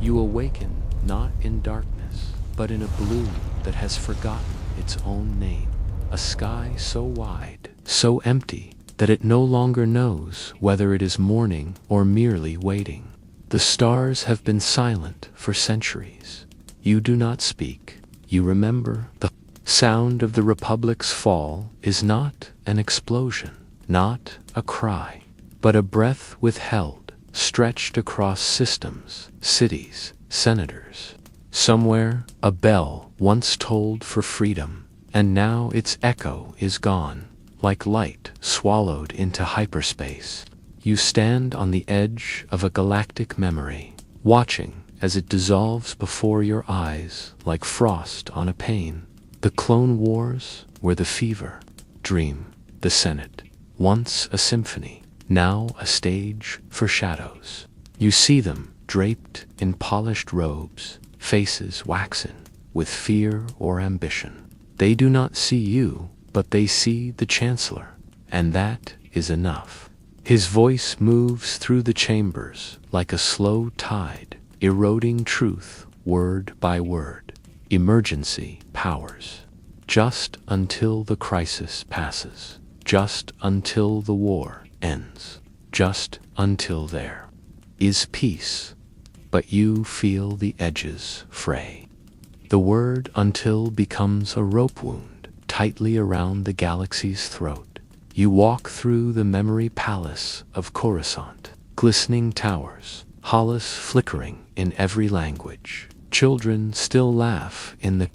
You awaken not in darkness, but in a blue that has forgotten its own name. A sky so wide, so empty, that it no longer knows whether it is morning or merely waiting. The stars have been silent for centuries. You do not speak. You remember. The sound of the Republic's fall is not an explosion, not a cry, but a breath withheld, stretched across systems, cities, senators. Somewhere, a bell once tolled for freedom, and now its echo is gone, like light swallowed into hyperspace. You stand on the edge of a galactic memory, watching as it dissolves before your eyes like frost on a pane. The Clone Wars were the fever dream, the Senate, once a symphony, now a stage for shadows. You see them draped in polished robes, faces waxen with fear or ambition. They do not see you, but they see the Chancellor, and that is enough. His voice moves through the chambers like a slow tide, eroding truth word by word. Emergency powers. Just until the crisis passes. Just until the war ends. Just until there is peace. But you feel the edges fray. The word until becomes a rope wound tightly around the galaxy's throat. You walk through the memory palace of Coruscant, glistening towers, hollis flickering in every language. Children still laugh in the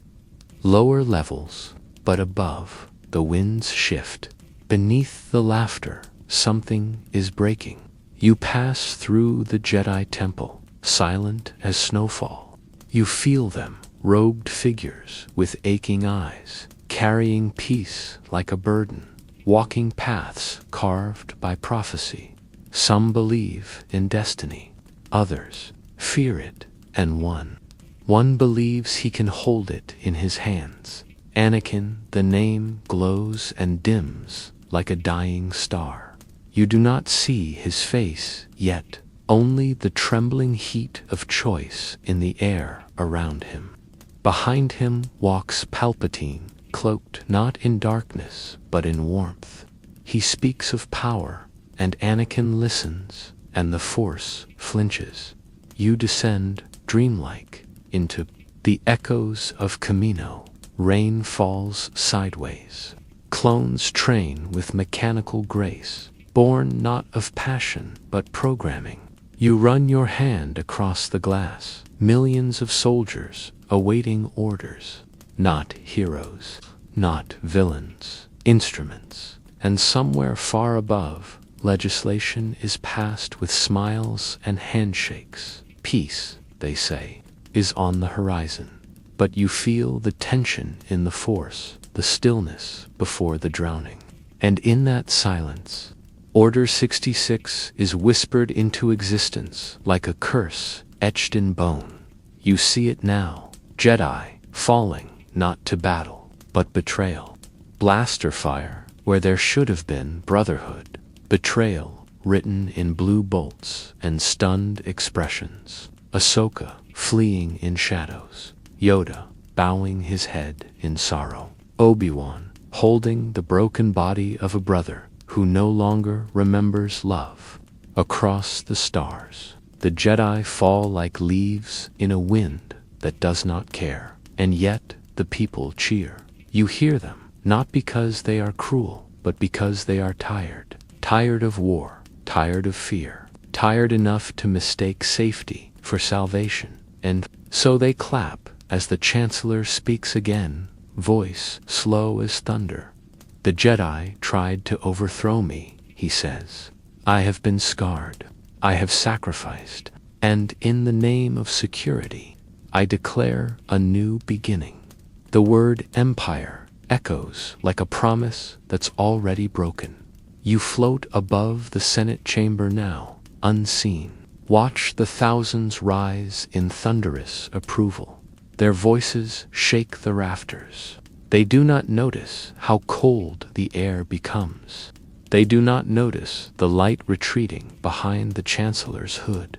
lower levels, but above, the winds shift. Beneath the laughter, something is breaking. You pass through the Jedi Temple, silent as snowfall. You feel them, robed figures with aching eyes, carrying peace like a burden, walking paths carved by prophecy. Some believe in destiny, others fear it, and one believes he can hold it in his hands. Anakin, the name glows and dims like a dying star. You do not see his face yet, only the trembling heat of choice in the air around him. Behind him walks Palpatine, cloaked not in darkness but in warmth. He speaks of power, and Anakin listens, and the Force flinches. You descend, dreamlike, into the echoes of Camino. Rain falls sideways. Clones train with mechanical grace, born not of passion but programming. You run your hand across the glass. Millions of soldiers awaiting orders. Not heroes, not villains, instruments. And somewhere far above, legislation is passed with smiles and handshakes. Peace, they say, is on the horizon. But you feel the tension in the Force, the stillness before the drowning. And in that silence, Order 66 is whispered into existence like a curse etched in bone. You see it now, Jedi falling not to battle, but betrayal. Blaster fire where there should have been brotherhood. Betrayal written in blue bolts and stunned expressions. Ahsoka fleeing in shadows. Yoda bowing his head in sorrow. Obi-Wan holding the broken body of a brother who no longer remembers love. Across the stars, the Jedi fall like leaves in a wind that does not care, and yet the people cheer. You hear them, not because they are cruel, but because they are tired. Tired of war, tired of fear, tired enough to mistake safety for salvation. And so they clap as the Chancellor speaks again, voice slow as thunder. The Jedi tried to overthrow me, he says. I have been scarred. I have sacrificed. And in the name of security, I declare a new beginning. The word empire echoes like a promise that's already broken. You float above the Senate chamber now, unseen. Watch the thousands rise in thunderous approval. Their voices shake the rafters. They do not notice how cold the air becomes. They do not notice the light retreating behind the Chancellor's hood.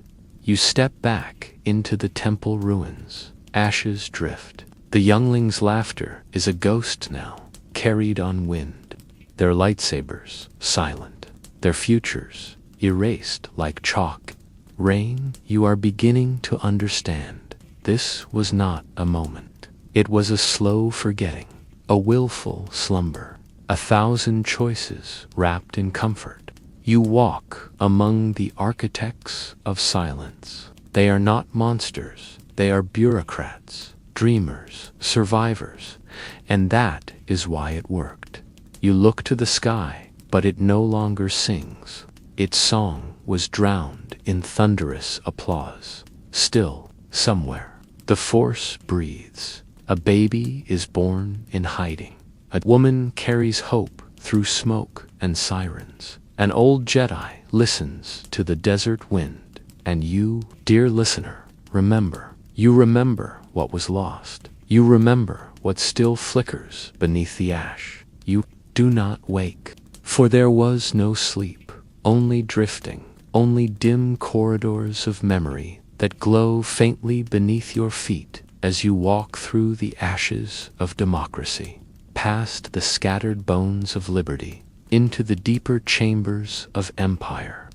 You step back into the temple ruins. Ashes drift. The younglings' laughter is a ghost now, carried on wind. Their lightsabers silent. Their futures erased like chalk. Rain, you are beginning to understand. This was not a moment. It was a slow forgetting, a willful slumber, 1,000 choices wrapped in comfort. You walk among the architects of silence. They are not monsters, they are bureaucrats, dreamers, survivors, and that is why it worked. You look to the sky, but it no longer sings. Its song was drowned in thunderous applause. Still, somewhere, the Force breathes. A baby is born in hiding. A woman carries hope through smoke and sirens. An old Jedi listens to the desert wind. And you, dear listener, remember. You remember what was lost. You remember what still flickers beneath the ash. You do not wake. For there was no sleep, only drifting, only dim corridors of memory that glow faintly beneath your feet as you walk through the ashes of democracy, past the scattered bones of liberty, into the deeper chambers of empire.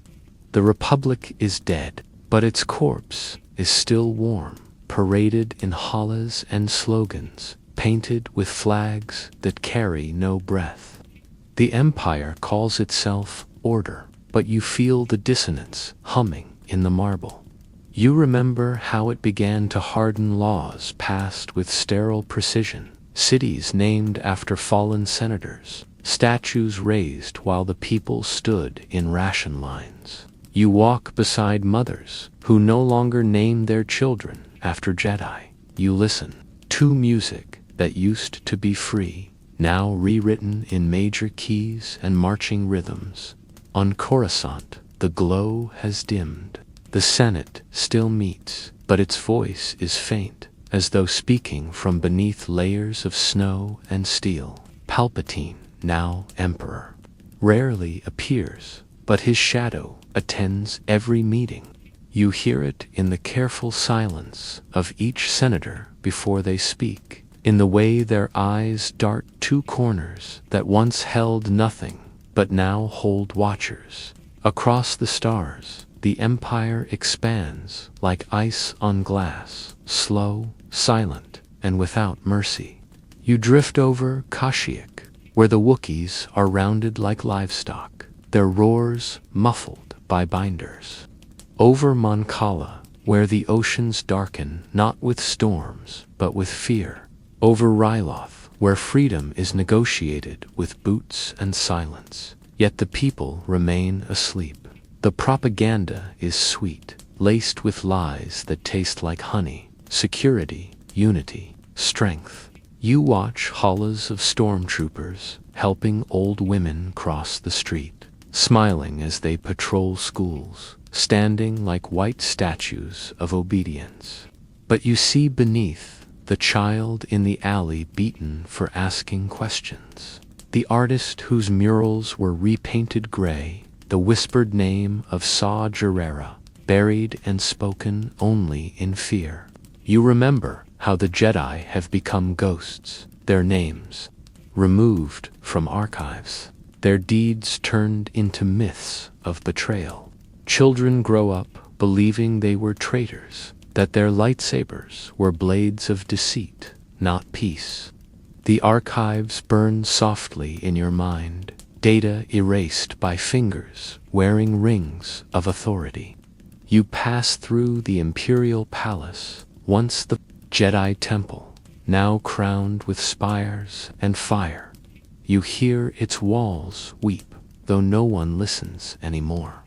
The Republic is dead, but its corpse is still warm, paraded in hollahs and slogans, painted with flags that carry no breath. The Empire calls itself order, but you feel the dissonance humming in the marble. You remember how it began to harden laws passed with sterile precision, cities named after fallen senators, statues raised while the people stood in ration lines. You walk beside mothers who no longer name their children after Jedi. You listen to music that used to be free, now rewritten in major keys and marching rhythms. On Coruscant, the glow has dimmed. The Senate still meets, but its voice is faint, as though speaking from beneath layers of snow and steel. Palpatine, now Emperor, rarely appears, but his shadow attends every meeting. You hear it in the careful silence of each senator before they speak, in the way their eyes dart two corners that once held nothing, but now hold watchers. Across the stars, the Empire expands like ice on glass, slow, silent, and without mercy. You drift over Kashyyyk, where the Wookiees are rounded like livestock, their roars muffled by binders. Over Mon Cala, where the oceans darken not with storms, but with fear. Over Ryloth, where freedom is negotiated with boots and silence, yet the people remain asleep. The propaganda is sweet, laced with lies that taste like honey, security, unity, strength. You watch hollahs of stormtroopers helping old women cross the street, smiling as they patrol schools, standing like white statues of obedience. But you see beneath the child in the alley beaten for asking questions, the artist whose murals were repainted gray, the whispered name of Saw Gerrera, buried and spoken only in fear. You remember how the Jedi have become ghosts, their names removed from archives, their deeds turned into myths of betrayal. Children grow up believing they were traitors, that their lightsabers were blades of deceit, not peace. The archives burn softly in your mind, data erased by fingers wearing rings of authority. You pass through the Imperial Palace, once the Jedi Temple, now crowned with spires and fire. You hear its walls weep, though no one listens anymore.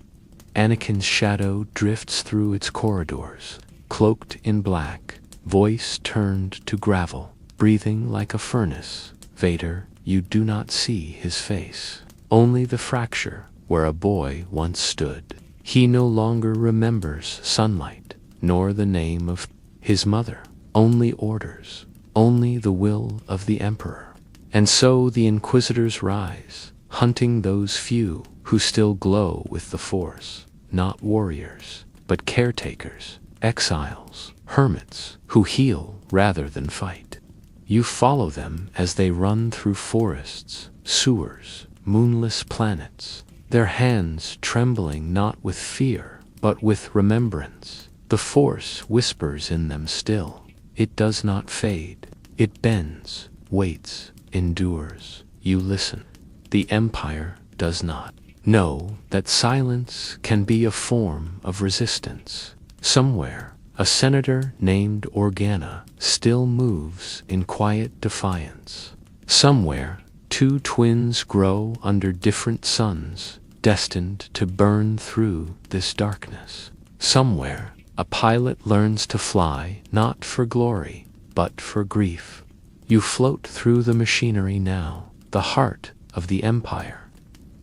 Anakin's shadow drifts through its corridors, cloaked in black, voice turned to gravel, breathing like a furnace. Vader, you do not see his face, only the fracture where a boy once stood. He no longer remembers sunlight, nor the name of his mother, only orders, only the will of the Emperor. And so the Inquisitors rise, hunting those few who still glow with the Force, not warriors, but caretakers, exiles, hermits, who heal rather than fight. You follow them as they run through forests, sewers, moonless planets, their hands trembling not with fear, but with remembrance. The force whispers in them still. It does not fade. It bends, waits, endures. You listen. The Empire does not know that silence can be a form of resistance. Somewhere, a senator named Organa still moves in quiet defiance. Somewhere, two twins grow under different suns, destined to burn through this darkness. Somewhere, a pilot learns to fly not for glory, but for grief. You float through the machinery now, the heart of the Empire.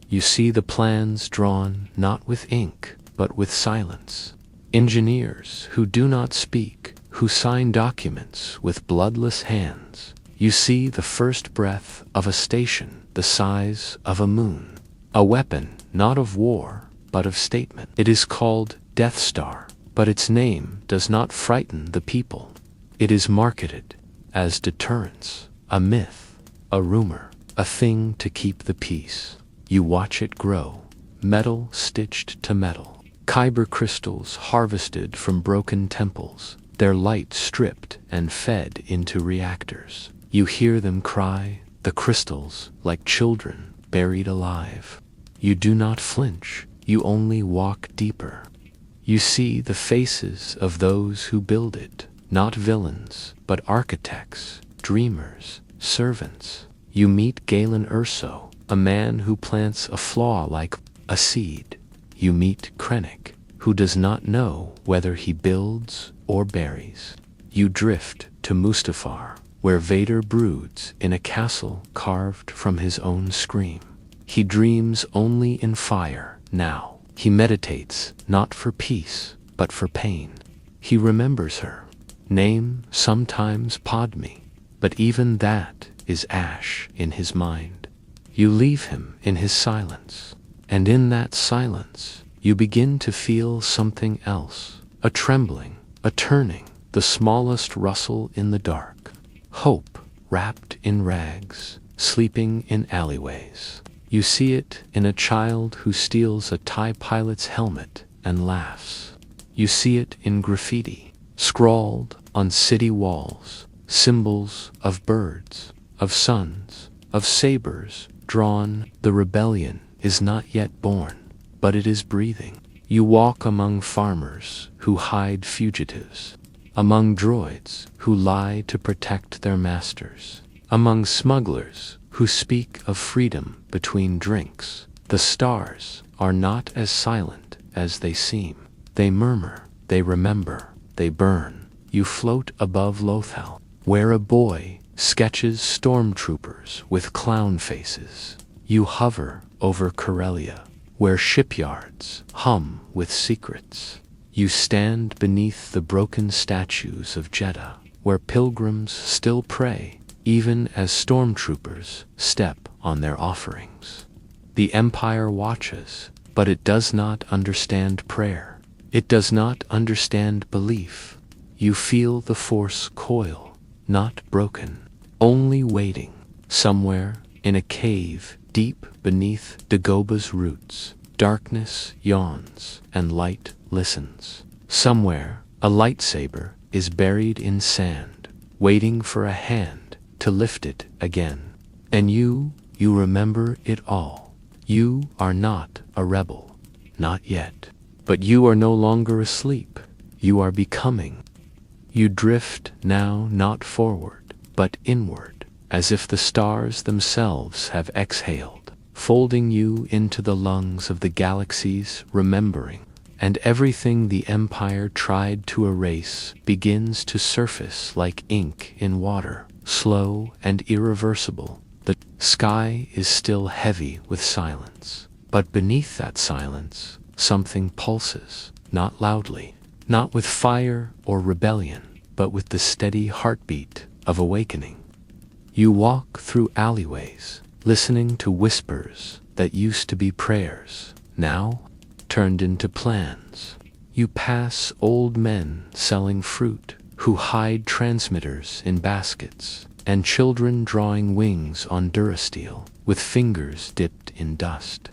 You see the plans drawn not with ink, but with silence. Engineers who do not speak, who sign documents with bloodless hands. You see the first breath of a station the size of a moon. A weapon not of war, but of statement. It is called Death Star, but its name does not frighten the people. It is marketed as deterrence, a myth, a rumor, a thing to keep the peace. You watch it grow, metal stitched to metal, kyber crystals harvested from broken temples, their light stripped and fed into reactors. You hear them cry, the crystals, like children buried alive. You do not flinch, you only walk deeper. You see the faces of those who build it, not villains, but architects, dreamers, servants. You meet Galen Urso, a man who plants a flaw like a seed. You meet Krennic, who does not know whether he builds or buries. You drift to Mustafar, where Vader broods in a castle carved from his own scream. He dreams only in fire now. He meditates not for peace, but for pain. He remembers her. Name sometimes Padme, but even that is ash in his mind. You leave him in his silence, and in that silence you begin to feel something else, a trembling, a turning, the smallest rustle in the dark. Hope wrapped in rags, sleeping in alleyways. You see it in a child who steals a TIE pilot's helmet and laughs. You see it in graffiti, scrawled on city walls, symbols of birds, of suns, of sabers drawn. The rebellion is not yet born, but it is breathing. You walk among farmers who hide fugitives, among droids who lie to protect their masters, among smugglers who speak of freedom between drinks. The stars are not as silent as they seem. They murmur, they remember, they burn. You float above Lothal, where a boy sketches stormtroopers with clown faces. You hover over Corellia, where shipyards hum with secrets. You stand beneath the broken statues of Jeddah, where pilgrims still pray, even as stormtroopers step on their offerings. The Empire watches, but it does not understand prayer. It does not understand belief. You feel the Force coil, not broken, only waiting. Somewhere in a cave deep beneath Dagoba's roots, darkness yawns and light listens. Somewhere a lightsaber is buried in sand, waiting for a hand to lift it again. And you remember it all. You are not a rebel, not yet. But you are no longer asleep. You are becoming. You drift now not forward, but inward, as if the stars themselves have exhaled, folding you into the lungs of the galaxy's remembering. And everything the Empire tried to erase begins to surface like ink in water, slow and irreversible. The sky is still heavy with silence, but beneath that silence, something pulses, not loudly, not with fire or rebellion, but with the steady heartbeat of awakening. You walk through alleyways, listening to whispers that used to be prayers, now turned into plans. You pass old men selling fruit, who hide transmitters in baskets, and children drawing wings on durasteel, with fingers dipped in dust.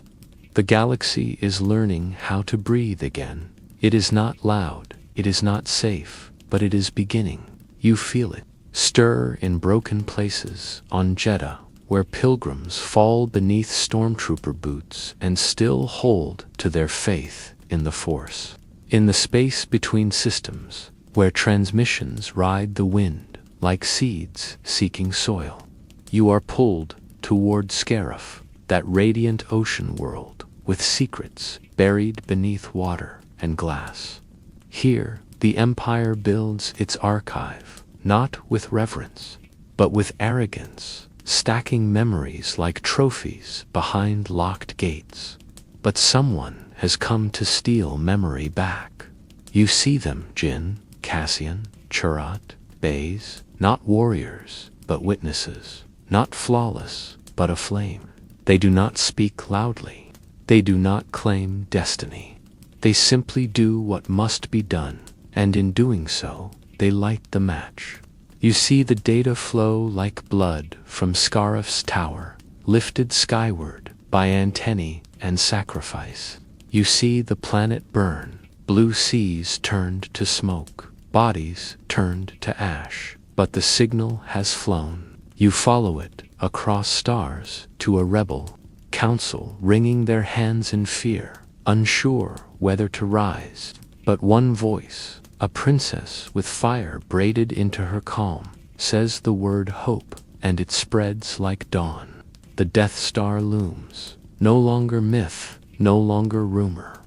The galaxy is learning how to breathe again. It is not loud, it is not safe, but it is beginning. You feel it stir in broken places on Jeddah, where pilgrims fall beneath stormtrooper boots and still hold to their faith in the Force. In the space between systems, where transmissions ride the wind like seeds seeking soil, you are pulled toward Scarif, that radiant ocean world with secrets buried beneath water and glass. Here, the Empire builds its archive, not with reverence, but with arrogance, stacking memories like trophies behind locked gates. But someone has come to steal memory back. You see them, Jin, Cassian, Churat, Baze, not warriors, but witnesses, not flawless, but aflame. They do not speak loudly. They do not claim destiny. They simply do what must be done, and in doing so, they light the match. You see the data flow like blood from Scarif's tower, lifted skyward by antennae and sacrifice. You see the planet burn, blue seas turned to smoke, bodies turned to ash, but the signal has flown. You follow it across stars to a rebel council wringing their hands in fear, unsure whether to rise. But one voice, a princess with fire braided into her calm, says the word hope, and it spreads like dawn. The Death Star looms, no longer myth, no longer rumor.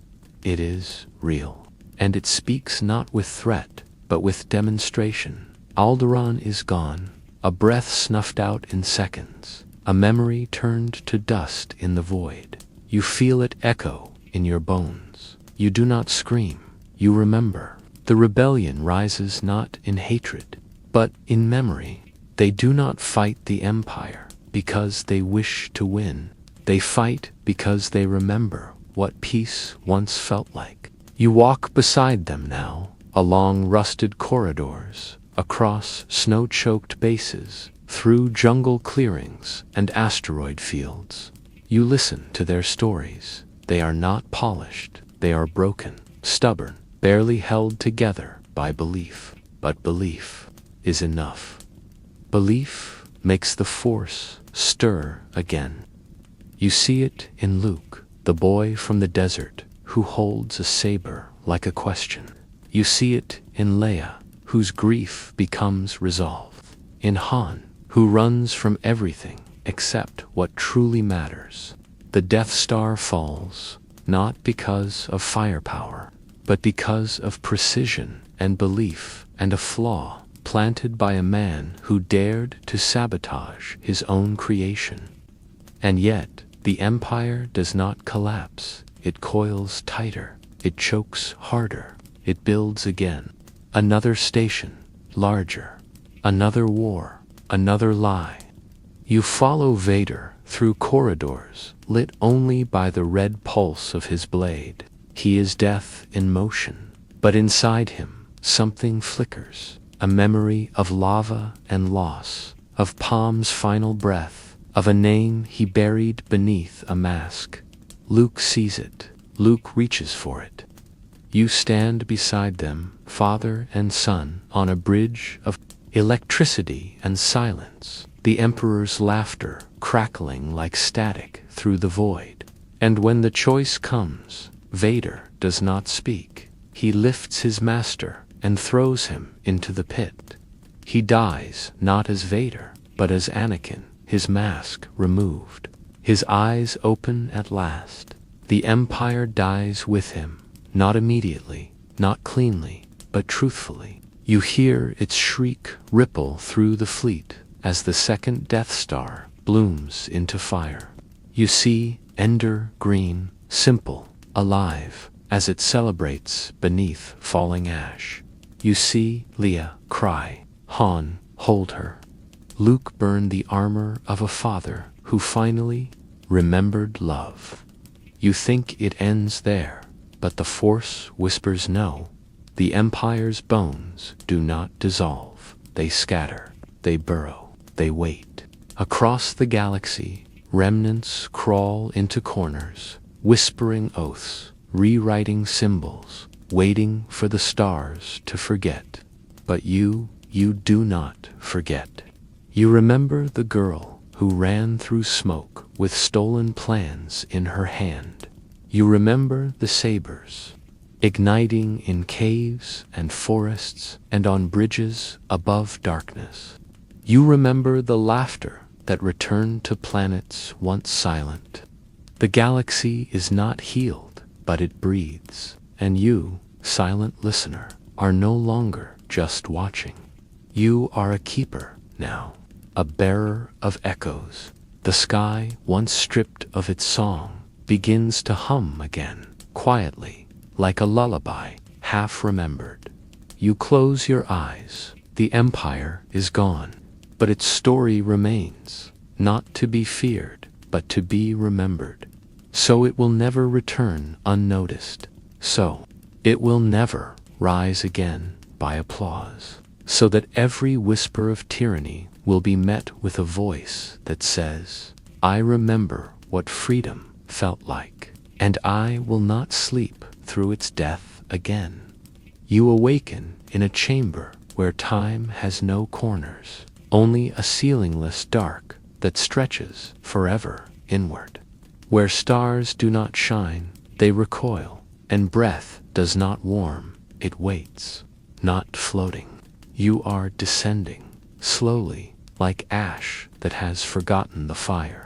It is real, and it speaks not with threat, but with demonstration. Alderaan is gone, a breath snuffed out in seconds, a memory turned to dust in the void. You feel it echo in your bones. You do not scream, you remember. The rebellion rises not in hatred, but in memory. They do not fight the Empire because they wish to win. They fight because they remember what peace once felt like. You walk beside them now, along rusted corridors, across snow-choked bases, through jungle clearings and asteroid fields. You listen to their stories. They are not polished. They are broken, stubborn, barely held together by belief. But belief is enough. Belief makes the Force stir again. You see it in Luke, the boy from the desert who holds a saber like a question. You see it in Leia, whose grief becomes resolve. In Han, who runs from everything except what truly matters. The Death Star falls, not because of firepower, but because of precision and belief and a flaw planted by a man who dared to sabotage his own creation. And yet, the Empire does not collapse. It coils tighter. It chokes harder. It builds again. Another station, larger. Another war. Another lie. You follow Vader through corridors lit only by the red pulse of his blade. He is death in motion, but inside him something flickers, a memory of lava and loss, of Palm's final breath, of a name he buried beneath a mask. Luke sees it. Luke reaches for it. You stand beside them, father and son, on a bridge of electricity and silence, the Emperor's laughter crackling like static through the void. And when the choice comes, Vader does not speak. He lifts his master and throws him into the pit. He dies not as Vader, but as Anakin, his mask removed. His eyes open at last. The Empire dies with him, not immediately, not cleanly, but truthfully. You hear its shriek ripple through the fleet as the second Death Star blooms into fire. You see Ender green, simple, alive, as it celebrates beneath falling ash. You see Leia cry, Han hold her. Luke burn the armor of a father who finally remembered love. You think it ends there, but the Force whispers no. The Empire's bones do not dissolve. They scatter, they burrow, they wait. Across the galaxy, remnants crawl into corners, whispering oaths, rewriting symbols, waiting for the stars to forget. But you do not forget. You remember the girl who ran through smoke with stolen plans in her hand. You remember the sabers, igniting in caves and forests and on bridges above darkness. You remember the laughter that returned to planets once silent. The galaxy is not healed, but it breathes, and you, silent listener, are no longer just watching. You are a keeper now, a bearer of echoes. The sky, once stripped of its song, begins to hum again, quietly, like a lullaby, half remembered. You close your eyes. The Empire is gone, but its story remains, not to be feared, but to be remembered. So it will never return unnoticed. So it will never rise again by applause. So that every whisper of tyranny will be met with a voice that says, I remember what freedom felt like, and I will not sleep through its death again. You awaken in a chamber where time has no corners, only a ceilingless dark that stretches forever inward. Where stars do not shine, they recoil, and breath does not warm, it waits, not floating. You are descending, slowly, like ash that has forgotten the fire.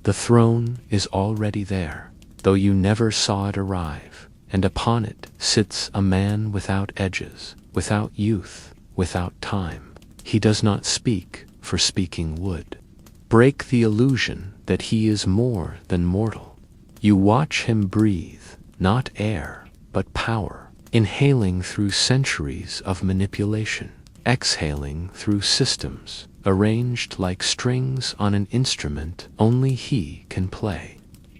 The throne is already there, though you never saw it arrive, and upon it sits a man without edges, without youth, without time. He does not speak, for speaking would break the illusion that he is more than mortal. You watch him breathe, not air, but power, inhaling through centuries of manipulation, exhaling through systems arranged like strings on an instrument only he can play.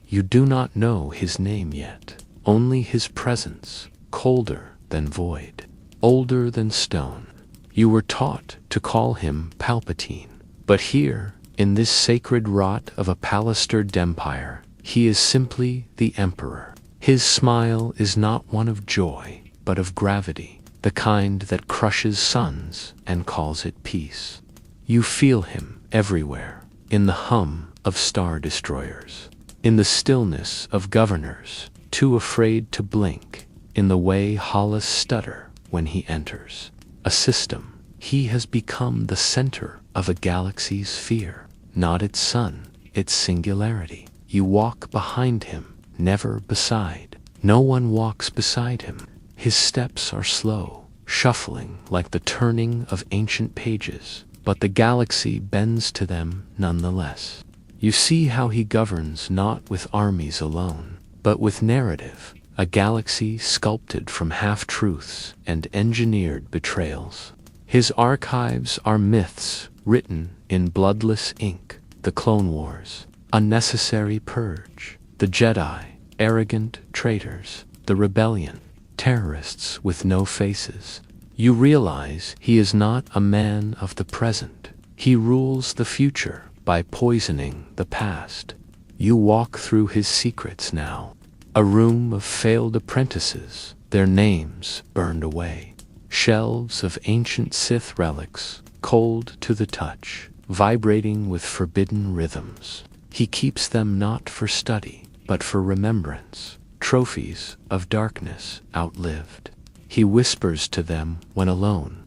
You do not know his name yet, only his presence, colder than void, older than stone. You were taught to call him Palpatine, but here, in this sacred rot of a palastered empire, he is simply the Emperor. His smile is not one of joy, but of gravity, the kind that crushes suns and calls it peace. You feel him everywhere, in the hum of star destroyers, in the stillness of governors, too afraid to blink, in the way Hollis stutter when he enters a system. He has become the center of a galaxy's fear, not its sun, its singularity. You walk behind him, never beside. No one walks beside him. His steps are slow, shuffling like the turning of ancient pages, but the galaxy bends to them nonetheless. You see how he governs not with armies alone, but with narrative, a galaxy sculpted from half-truths and engineered betrayals. His archives are myths written in bloodless ink, the Clone Wars, a necessary purge, the Jedi, arrogant traitors, the rebellion, terrorists with no faces. You realize he is not a man of the present. He rules the future by poisoning the past. You walk through his secrets now, a room of failed apprentices, their names burned away, shelves of ancient Sith relics, cold to the touch, vibrating with forbidden rhythms. He keeps them not for study, but for remembrance, trophies of darkness outlived. He whispers to them when alone.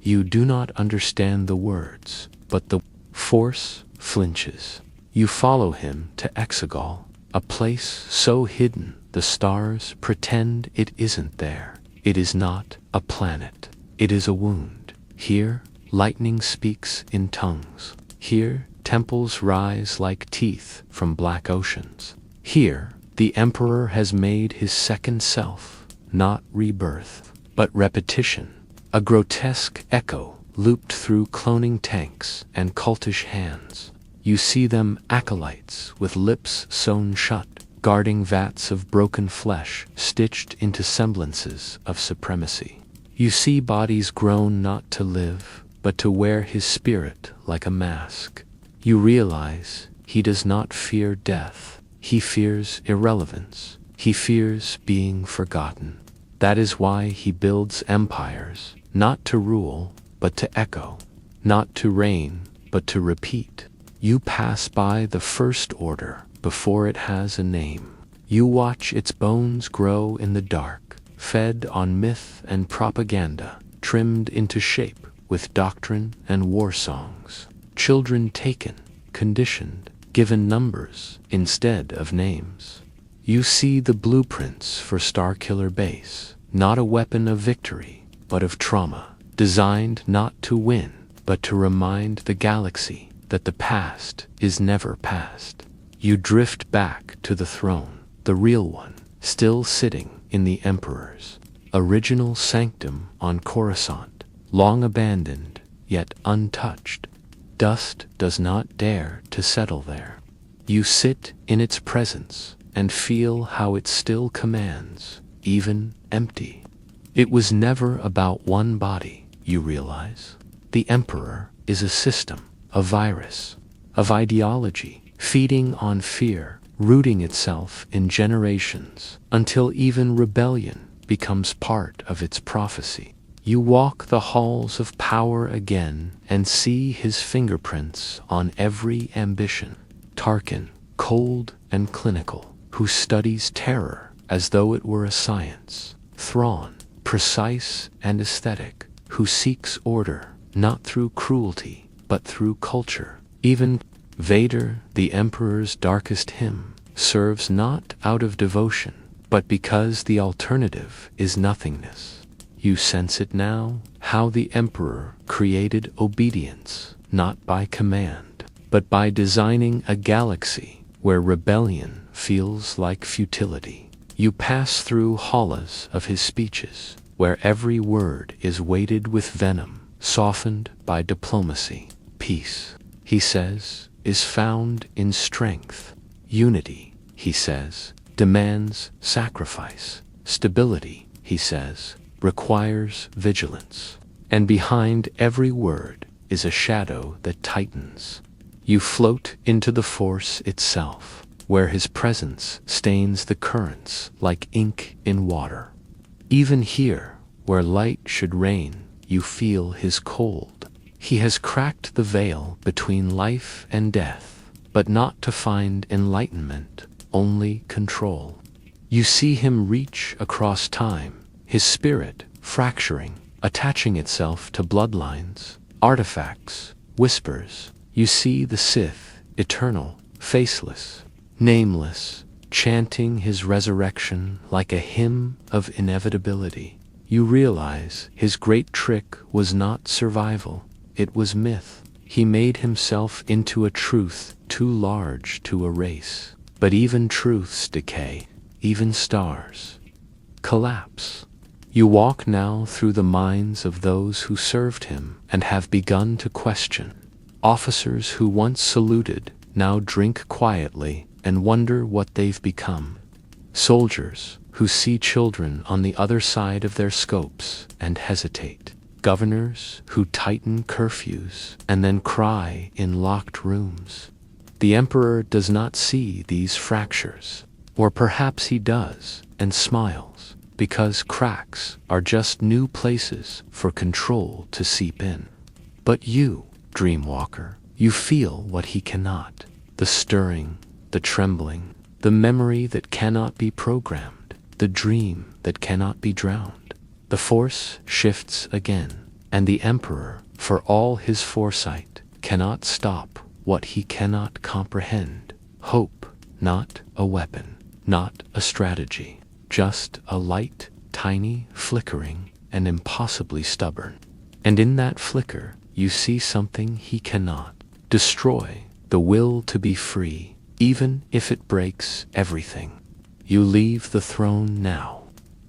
You do not understand the words, but the Force flinches. You follow him to Exegol, a place so hidden the stars pretend it isn't there. It is not a planet. It is a wound. Here, lightning speaks in tongues. Here, temples rise like teeth from black oceans. Here, the Emperor has made his second self, not rebirth, but repetition, a grotesque echo looped through cloning tanks and cultish hands. You see them acolytes with lips sewn shut, guarding vats of broken flesh stitched into semblances of supremacy. You see bodies grown not to live, but to wear his spirit like a mask. You realize he does not fear death. He fears irrelevance. He fears being forgotten. That is why he builds empires, not to rule, but to echo, not to reign, but to repeat. You pass by the First Order before it has a name. You watch its bones grow in the dark, fed on myth and propaganda, trimmed into shape with doctrine and war songs. Children taken, conditioned, given numbers instead of names. You see the blueprints for Starkiller Base, not a weapon of victory, but of trauma, designed not to win, but to remind the galaxy that the past is never past. You drift back to the throne, the real one, still sitting in the Emperor's original sanctum on Coruscant, long abandoned, yet untouched. Dust does not dare to settle there. You sit in its presence and feel how it still commands, even empty. It was never about one body, you realize. The Emperor is a system, a virus, of ideology, feeding on fear, rooting itself in generations, until even rebellion becomes part of its prophecy. You walk the halls of power again and see his fingerprints on every ambition. Tarkin, cold and clinical, who studies terror as though it were a science. Thrawn, precise and aesthetic, who seeks order, not through cruelty, but through culture. Even Vader, the Emperor's darkest hymn, serves not out of devotion, but because the alternative is nothingness. You sense it now, how the Emperor created obedience, not by command, but by designing a galaxy where rebellion feels like futility. You pass through halls of his speeches, where every word is weighted with venom, softened by diplomacy. Peace, he says, is found in strength. Unity, he says, demands sacrifice. Stability, he says, requires vigilance. And behind every word is a shadow that tightens. You float into the Force itself, where his presence stains the currents like ink in water. Even here, where light should reign, you feel his cold. He has cracked the veil between life and death, but not to find enlightenment, only control. You see him reach across time, his spirit fracturing, attaching itself to bloodlines, artifacts, whispers. You see the Sith, eternal, faceless, nameless, chanting his resurrection like a hymn of inevitability. You realize his great trick was not survival, it was myth. He made himself into a truth too large to erase. But even truths decay, even stars collapse. You walk now through the minds of those who served him and have begun to question. Officers who once saluted now drink quietly and wonder what they've become. Soldiers who see children on the other side of their scopes and hesitate. Governors who tighten curfews and then cry in locked rooms. The Emperor does not see these fractures, or perhaps he does, and smiles, because cracks are just new places for control to seep in. But you, Dreamwalker, you feel what he cannot. The stirring, the trembling, the memory that cannot be programmed, the dream that cannot be drowned. The Force shifts again, and the Emperor, for all his foresight, cannot stop what he cannot comprehend. Hope, not a weapon, not a strategy, just a light, tiny, flickering, and impossibly stubborn. And in that flicker, you see something he cannot destroy, the will to be free, even if it breaks everything. You leave the throne now.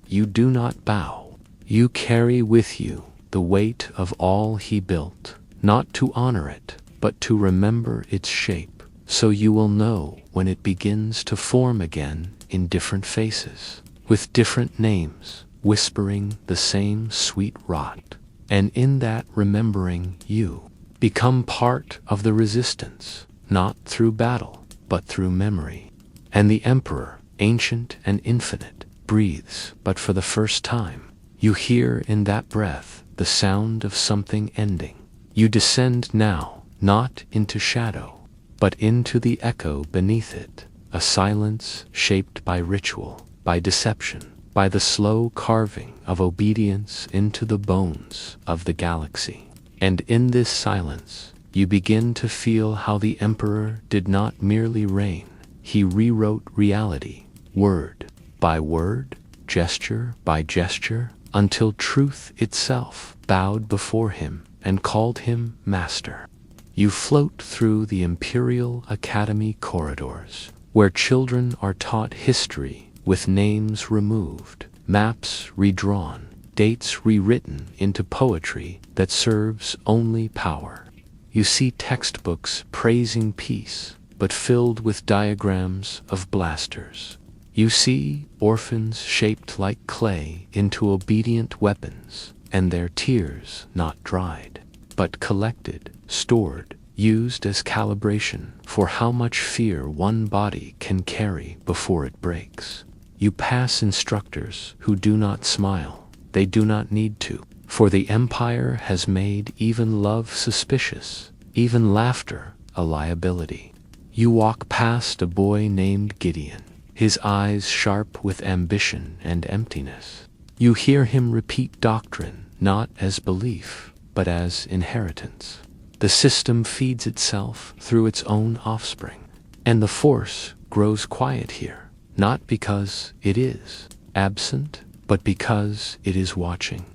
You do not bow. You carry with you the weight of all he built, not to honor it, but to remember its shape. so you will know when it begins to form again in different faces, with different names, whispering the same sweet rot. And in that remembering, you become part of the resistance, not through battle, but through memory. And the Emperor, ancient and infinite, breathes, but for the first time, you hear in that breath the sound of something ending. You descend now, not into shadow, but into the echo beneath it, a silence shaped by ritual, by deception, by the slow carving of obedience into the bones of the galaxy. And in this silence, you begin to feel how the Emperor did not merely reign, he rewrote reality, word by word, gesture by gesture, until truth itself bowed before him and called him master. You float through the Imperial Academy corridors, where children are taught history with names removed, maps redrawn, dates rewritten into poetry that serves only power. You see textbooks praising peace, but filled with diagrams of blasters. You see orphans shaped like clay into obedient weapons, and their tears not dried, but collected, stored, used as calibration for how much fear one body can carry before it breaks. You pass instructors who do not smile. They do not need to, for the Empire has made even love suspicious, even laughter a liability. You walk past a boy named Gideon, his eyes sharp with ambition and emptiness. You hear him repeat doctrine, not as belief, but as inheritance. The system feeds itself through its own offspring, and the Force grows quiet here, not because it is absent, but because it is watching.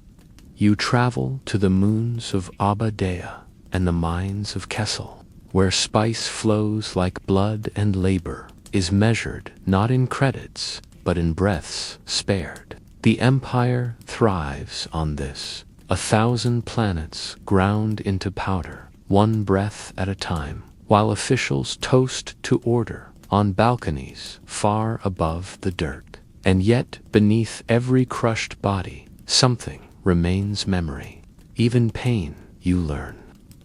You travel to the moons of Abba Dea and the mines of Kessel, where spice flows like blood and labor is measured not in credits, but in breaths spared. The Empire thrives on this, 1,000 planets ground into powder, one breath at a time, while officials toast to order on balconies far above the dirt. And yet, beneath every crushed body, something remains memory. Even pain, you learn,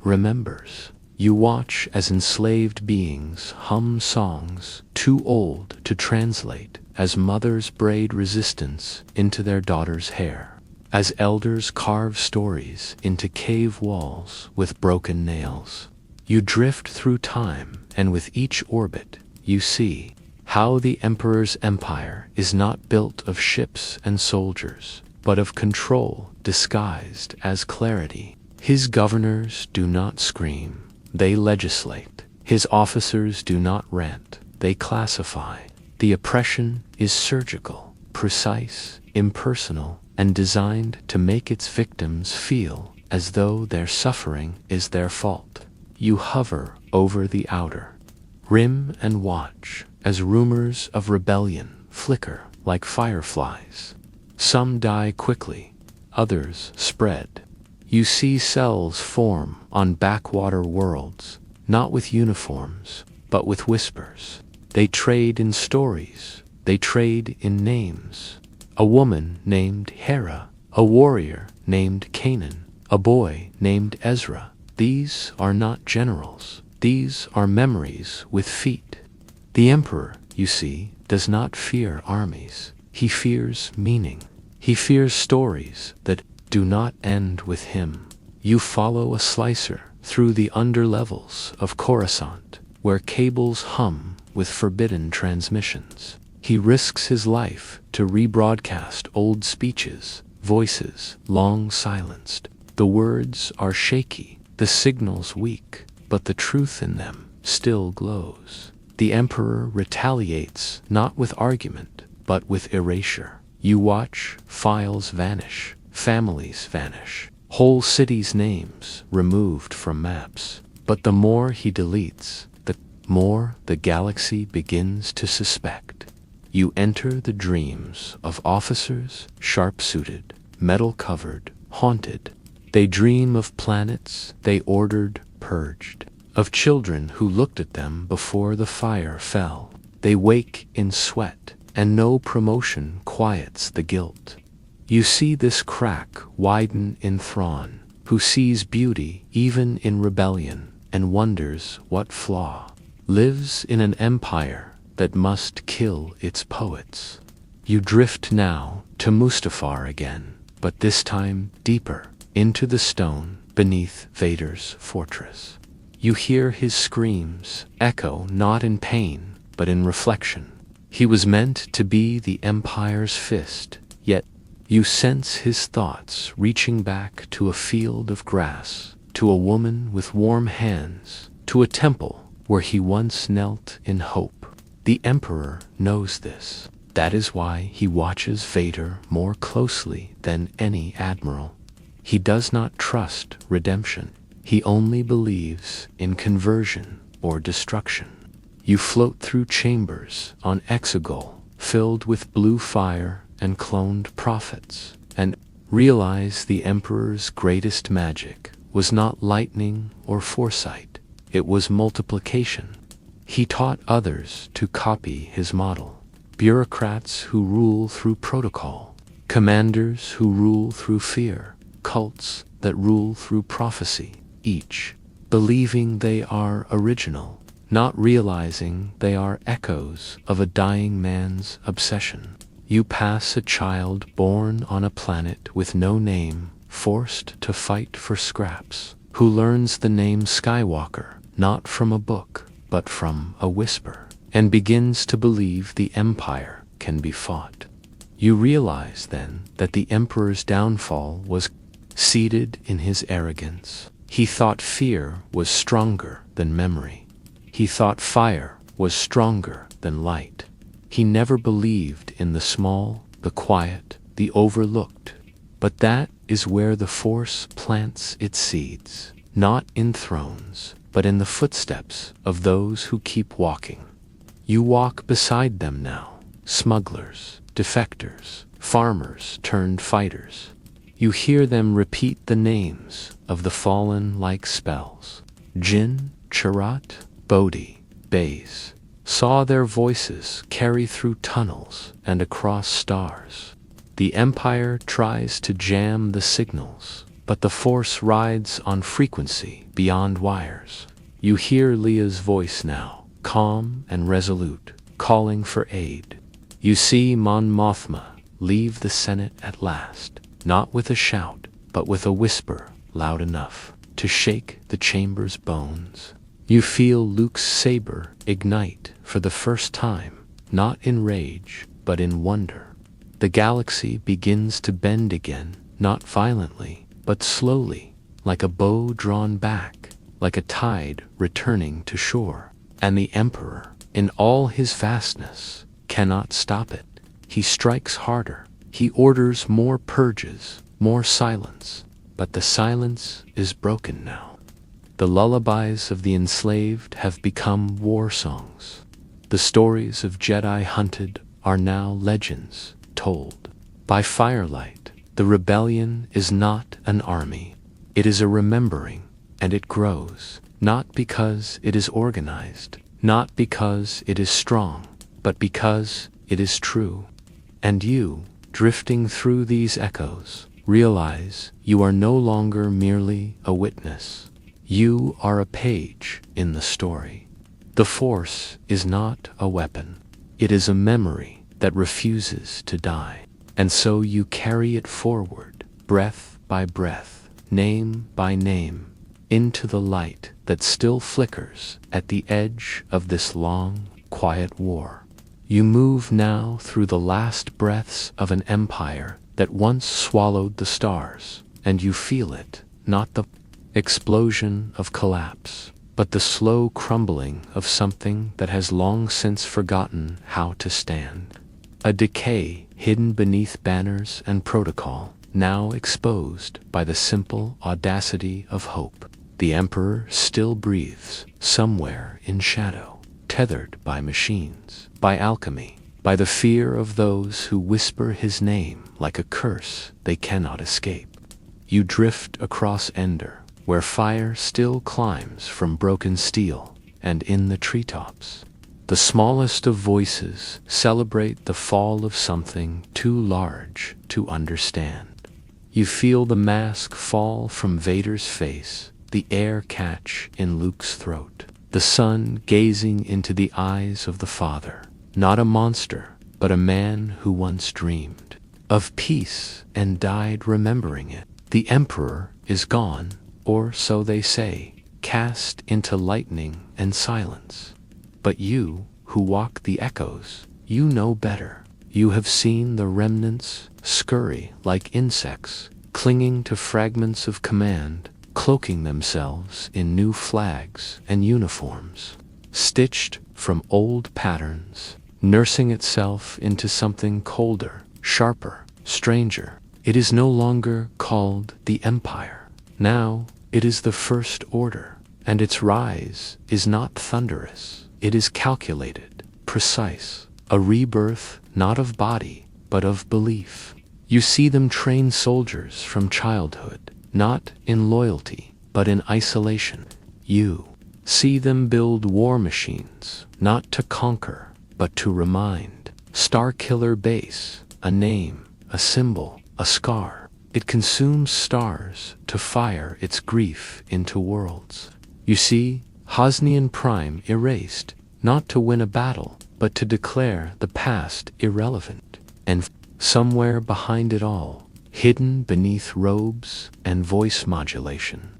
remembers. You watch as enslaved beings hum songs too old to translate, as mothers braid resistance into their daughters' hair, as elders carve stories into cave walls with broken nails. You drift through time, and with each orbit, you see how the Emperor's empire is not built of ships and soldiers, but of control disguised as clarity. His governors do not scream, they legislate. His officers do not rant, they classify. The oppression is surgical, precise, impersonal, and designed to make its victims feel as though their suffering is their fault. You hover over the outer rim and watch as rumors of rebellion flicker like fireflies. Some die quickly, others spread. You see cells form on backwater worlds, not with uniforms, but with whispers. They trade in stories, they trade in names. A woman named Hera, a warrior named Canaan, a boy named Ezra. These are not generals, these are memories with feet. The Emperor, you see, does not fear armies. He fears meaning. He fears stories that do not end with him. You follow a slicer through the underlevels of Coruscant, where cables hum with forbidden transmissions. He risks his life to rebroadcast old speeches, voices long silenced. The words are shaky, the signals weak, but the truth in them still glows. The Emperor retaliates not with argument, but with erasure. You watch files vanish, families vanish, whole cities' names removed from maps. But the more he deletes, the more the galaxy begins to suspect. You enter the dreams of officers, sharp-suited, metal-covered, haunted. They dream of planets they ordered, purged, of children who looked at them before the fire fell. They wake in sweat, and no promotion quiets the guilt. You see this crack widen in Thrawn, who sees beauty even in rebellion, and wonders what flaw lives in an empire that must kill its poets. You drift now to Mustafar again, but this time deeper, into the stone beneath Vader's fortress. You hear his screams echo not in pain, but in reflection. He was meant to be the Empire's fist, yet you sense his thoughts reaching back to a field of grass, to a woman with warm hands, to a temple where he once knelt in hope. The Emperor knows this. That is why he watches Vader more closely than any admiral. He does not trust redemption. He only believes in conversion or destruction. You float through chambers on Exegol filled with blue fire and cloned prophets, and realize the Emperor's greatest magic was not lightning or foresight. It was multiplication. He taught others to copy his model. Bureaucrats who rule through protocol, commanders who rule through fear, cults that rule through prophecy, each believing they are original, not realizing they are echoes of a dying man's obsession. You pass a child born on a planet with no name, forced to fight for scraps, who learns the name Skywalker, not from a book, but from a whisper, and begins to believe the Empire can be fought. You realize then that the Emperor's downfall was seated in his arrogance. He thought fear was stronger than memory. He thought fire was stronger than light. He never believed in the small, the quiet, the overlooked. But that is where the Force plants its seeds, not in thrones, but in the footsteps of those who keep walking. You walk beside them now, smugglers, defectors, farmers turned fighters. You hear them repeat the names of the fallen like spells. Jin, Charat, Bodhi, Baze. Saw their voices carry through tunnels and across stars. The Empire tries to jam the signals, but the Force rides on frequency beyond wires. You hear Leia's voice now, calm and resolute, calling for aid. You see Mon Mothma leave the Senate at last, not with a shout, but with a whisper loud enough to shake the chamber's bones. You feel Luke's saber ignite for the first time, not in rage, but in wonder. The galaxy begins to bend again, not violently, but slowly, like a bow drawn back, like a tide returning to shore. And the Emperor, in all his vastness, cannot stop it. He strikes harder. He orders more purges, more silence. But the silence is broken now. The lullabies of the enslaved have become war songs. The stories of Jedi hunted are now legends told. By firelight, the rebellion is not an army. It is a remembering, and it grows. Not because it is organized, not because it is strong, but because it is true. And you, drifting through these echoes, realize you are no longer merely a witness. You are a page in the story. The Force is not a weapon. It is a memory that refuses to die. And so you carry it forward, breath by breath, name by name, into the light that still flickers at the edge of this long, quiet war. You move now through the last breaths of an empire that once swallowed the stars, and you feel it, not the explosion of collapse, but the slow crumbling of something that has long since forgotten how to stand. A decay hidden beneath banners and protocol, now exposed by the simple audacity of hope. The Emperor still breathes, somewhere in shadow, tethered by machines, by alchemy, by the fear of those who whisper his name like a curse they cannot escape. You drift across Endor, where fire still climbs from broken steel, and in the treetops, the smallest of voices celebrate the fall of something too large to understand. You feel the mask fall from Vader's face, the air catch in Luke's throat, the son gazing into the eyes of the Father, not a monster, but a man who once dreamed of peace and died remembering it. The Emperor is gone, or so they say, cast into lightning and silence. But you, who walk the echoes, you know better. You have seen the remnants scurry like insects, clinging to fragments of command, cloaking themselves in new flags and uniforms, stitched from old patterns, nursing itself into something colder, sharper, stranger. It is no longer called the Empire. Now it is the First Order, and its rise is not thunderous. It is calculated, precise, a rebirth not of body, but of belief. You see them train soldiers from childhood, not in loyalty, but in isolation. You see them build war machines, not to conquer, but to remind. Starkiller Base, a name, a symbol, a scar. It consumes stars to fire its grief into worlds. You see, Hosnian Prime erased, not to win a battle, but to declare the past irrelevant. And somewhere behind it all, hidden beneath robes and voice modulation,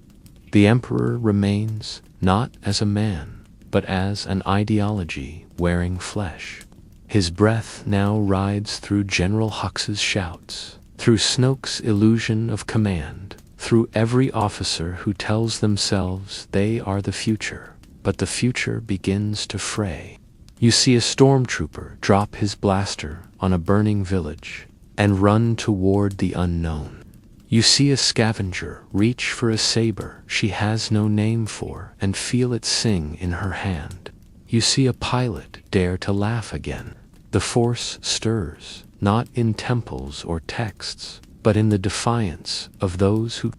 the Emperor remains not as a man, but as an ideology wearing flesh. His breath now rides through General Hux's shouts, through Snoke's illusion of command, through every officer who tells themselves they are the future, but the future begins to fray. You see a stormtrooper drop his blaster on a burning village and run toward the unknown. You see a scavenger reach for a saber she has no name for and feel it sing in her hand. You see a pilot dare to laugh again. The Force stirs, not in temples or texts, but in the defiance of those who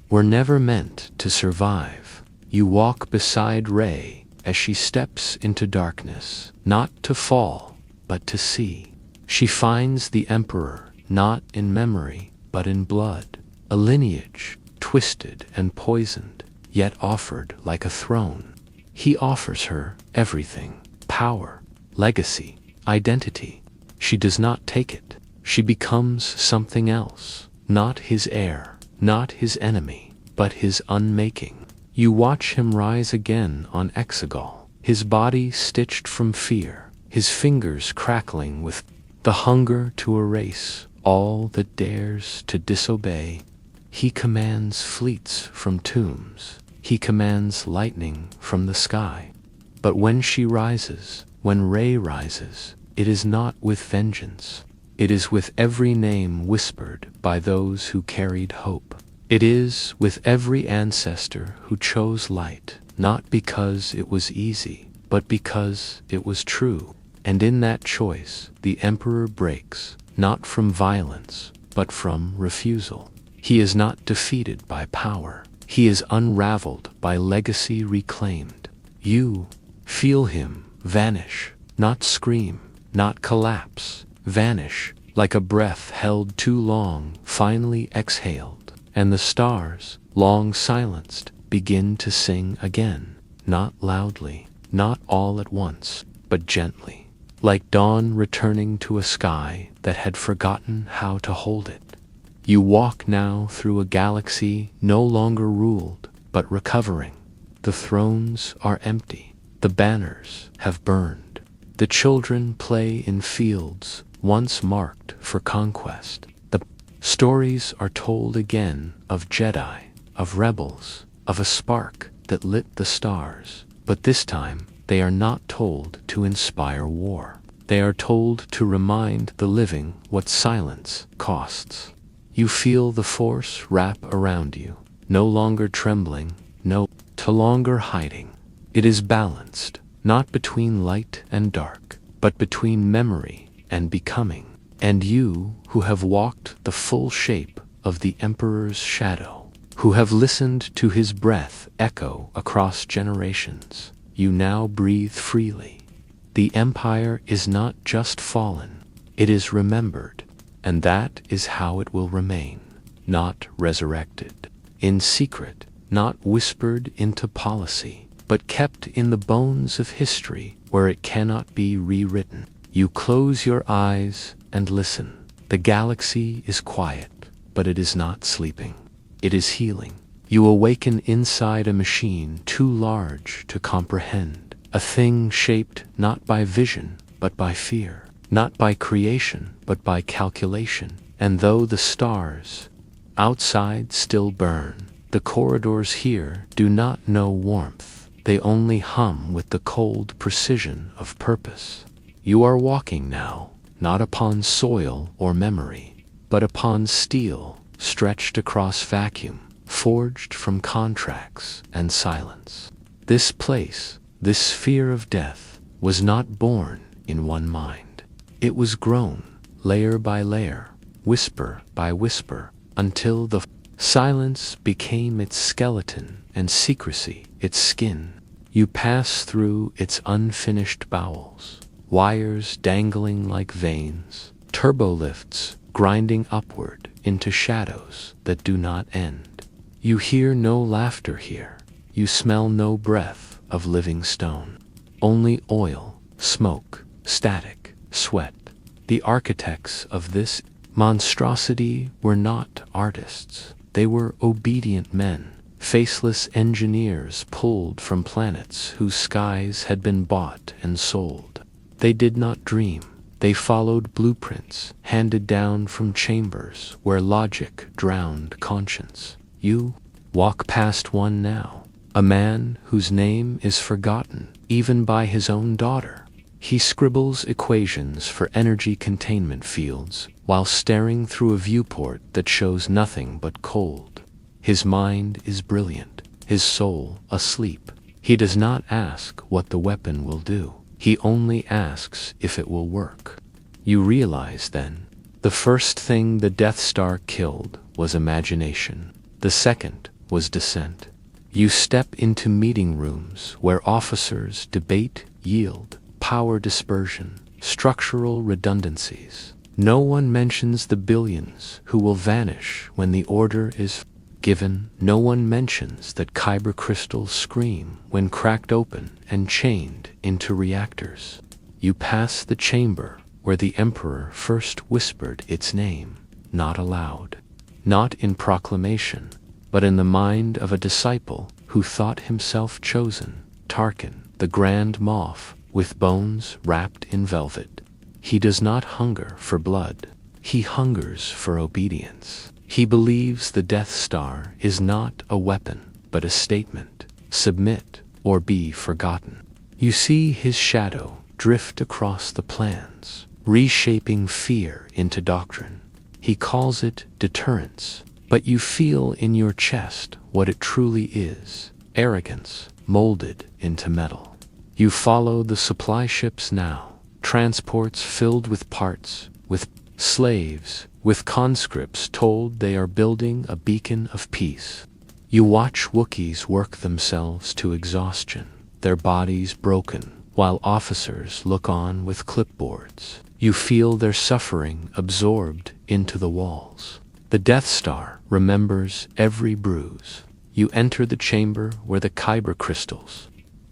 were never meant to survive. You walk beside Rey as she steps into darkness, not to fall, but to see. She finds the Emperor not in memory, but in blood, a lineage twisted and poisoned, yet offered like a throne. He offers her everything: power, legacy, identity. She does not take it. She becomes something else, not his heir, not his enemy, but his unmaking. You watch him rise again on Exegol, his body stitched from fear, his fingers crackling with the hunger to erase all that dares to disobey. He commands fleets from tombs. He commands lightning from the sky. But when she rises, when Rey rises, it is not with vengeance. It is with every name whispered by those who carried hope. It is with every ancestor who chose light, not because it was easy, but because it was true. And in that choice, the Emperor breaks, not from violence, but from refusal. He is not defeated by power. He is unraveled by legacy reclaimed. You feel him vanish, not scream, not collapse, vanish, like a breath held too long, finally exhaled, and the stars, long silenced, begin to sing again, not loudly, not all at once, but gently, like dawn returning to a sky that had forgotten how to hold it. You walk now through a galaxy no longer ruled, but recovering. The thrones are empty. The banners have burned. The children play in fields once marked for conquest. The stories are told again of Jedi, of rebels, of a spark that lit the stars. But this time, they are not told to inspire war. They are told to remind the living what silence costs. You feel the Force wrap around you, no longer trembling, no longer hiding. It is balanced, not between light and dark, but between memory and becoming. And you, who have walked the full shape of the Emperor's shadow, who have listened to his breath echo across generations. You now breathe freely. The empire is not just fallen, it is remembered, and that is how it will remain, not resurrected. In secret, not whispered into policy, but kept in the bones of history where it cannot be rewritten. You close your eyes and listen. The galaxy is quiet, but it is not sleeping. It is healing. You awaken inside a machine too large to comprehend. A thing shaped not by vision, but by fear. Not by creation, but by calculation. And though the stars outside still burn, the corridors here do not know warmth. They only hum with the cold precision of purpose. You are walking now, not upon soil or memory, but upon steel stretched across vacuum, forged from contracts and silence. This place, this sphere of death, was not born in one mind. It was grown, layer by layer, whisper by whisper, until the silence became its skeleton and secrecy its skin. You pass through its unfinished bowels, wires dangling like veins, turbolifts grinding upward into shadows that do not end. You hear no laughter here. You smell no breath of living stone. Only oil, smoke, static, sweat. The architects of this monstrosity were not artists. They were obedient men, faceless engineers pulled from planets whose skies had been bought and sold. They did not dream. They followed blueprints handed down from chambers where logic drowned conscience. You walk past one now, a man whose name is forgotten even by his own daughter. He scribbles equations for energy containment fields while staring through a viewport that shows nothing but cold. His mind is brilliant, his soul asleep. He does not ask what the weapon will do. He only asks if it will work. You realize then, the first thing the Death Star killed was imagination. The second was dissent. You step into meeting rooms where officers debate yield, power dispersion, structural redundancies. No one mentions the billions who will vanish when the order is given. No one mentions that kyber crystals scream when cracked open and chained into reactors. You pass the chamber where the Emperor first whispered its name, not aloud, not in proclamation, but in the mind of a disciple who thought himself chosen. Tarkin, the Grand Moff, with bones wrapped in velvet. He does not hunger for blood. He hungers for obedience. He believes the Death Star is not a weapon, but a statement. Submit or be forgotten. You see his shadow drift across the plans, reshaping fear into doctrine. He calls it deterrence, but you feel in your chest what it truly is: arrogance molded into metal. You follow the supply ships now, transports filled with parts, with slaves, with conscripts told they are building a beacon of peace. You watch Wookiees work themselves to exhaustion, their bodies broken, while officers look on with clipboards. You feel their suffering absorbed into the walls. The Death Star remembers every bruise. You enter the chamber where the kyber crystals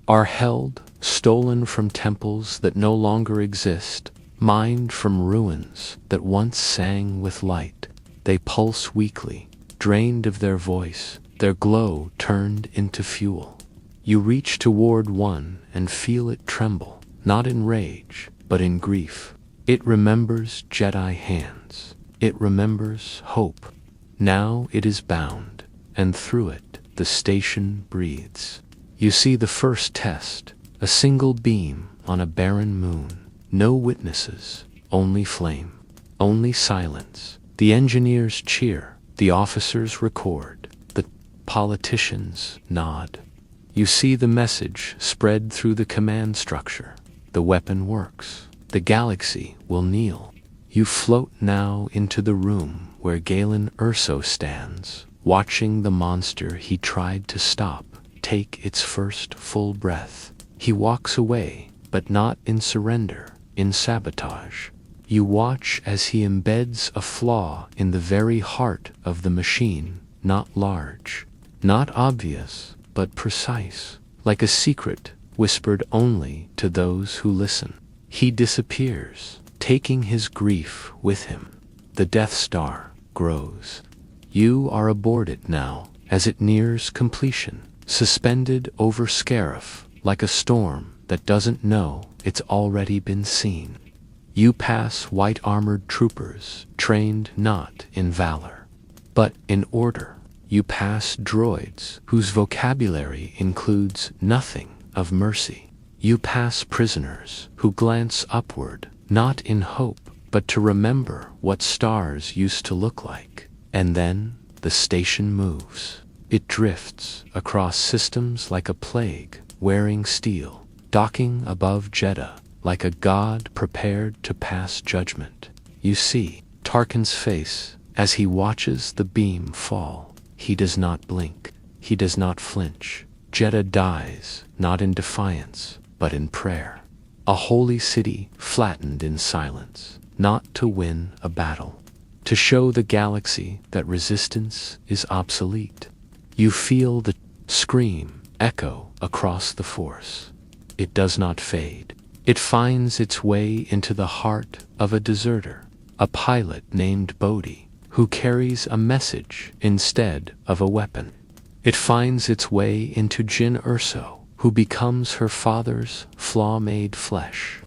are held, stolen from temples that no longer exist, mined from ruins that once sang with light. They pulse weakly, drained of their voice, their glow turned into fuel. You reach toward one and feel it tremble, not in rage, but in grief. It remembers Jedi hands. It remembers hope. Now it is bound, and through it the station breathes. You see the first test, a single beam on a barren moon. No witnesses, only flame, only silence. The engineers cheer, the officers record, the politicians nod. You see the message spread through the command structure. The weapon works. The galaxy will kneel. You float now into the room where Galen Erso stands, watching the monster he tried to stop take its first full breath. He walks away, but not in surrender, in sabotage. You watch as he embeds a flaw in the very heart of the machine, not large, not obvious, but precise, like a secret whispered only to those who listen. He disappears, taking his grief with him. The Death Star grows. You are aboard it now, as it nears completion, suspended over Scarif, like a storm that doesn't know it's already been seen. You pass white-armored troopers, trained not in valor, but in order. You pass droids, whose vocabulary includes nothing of mercy. You pass prisoners, who glance upward, not in hope, but to remember what stars used to look like. And then the station moves. It drifts across systems like a plague, wearing steel, docking above Jeddah, like a god prepared to pass judgment. You see Tarkin's face as he watches the beam fall. He does not blink. He does not flinch. Jeddah dies, not in defiance, but in prayer. A holy city flattened in silence, not to win a battle, to show the galaxy that resistance is obsolete. You feel the scream echo across the Force. It does not fade. It finds its way into the heart of a deserter, a pilot named Bodhi, who carries a message instead of a weapon. It finds its way into Jyn Erso, who becomes her father's flaw-made flesh.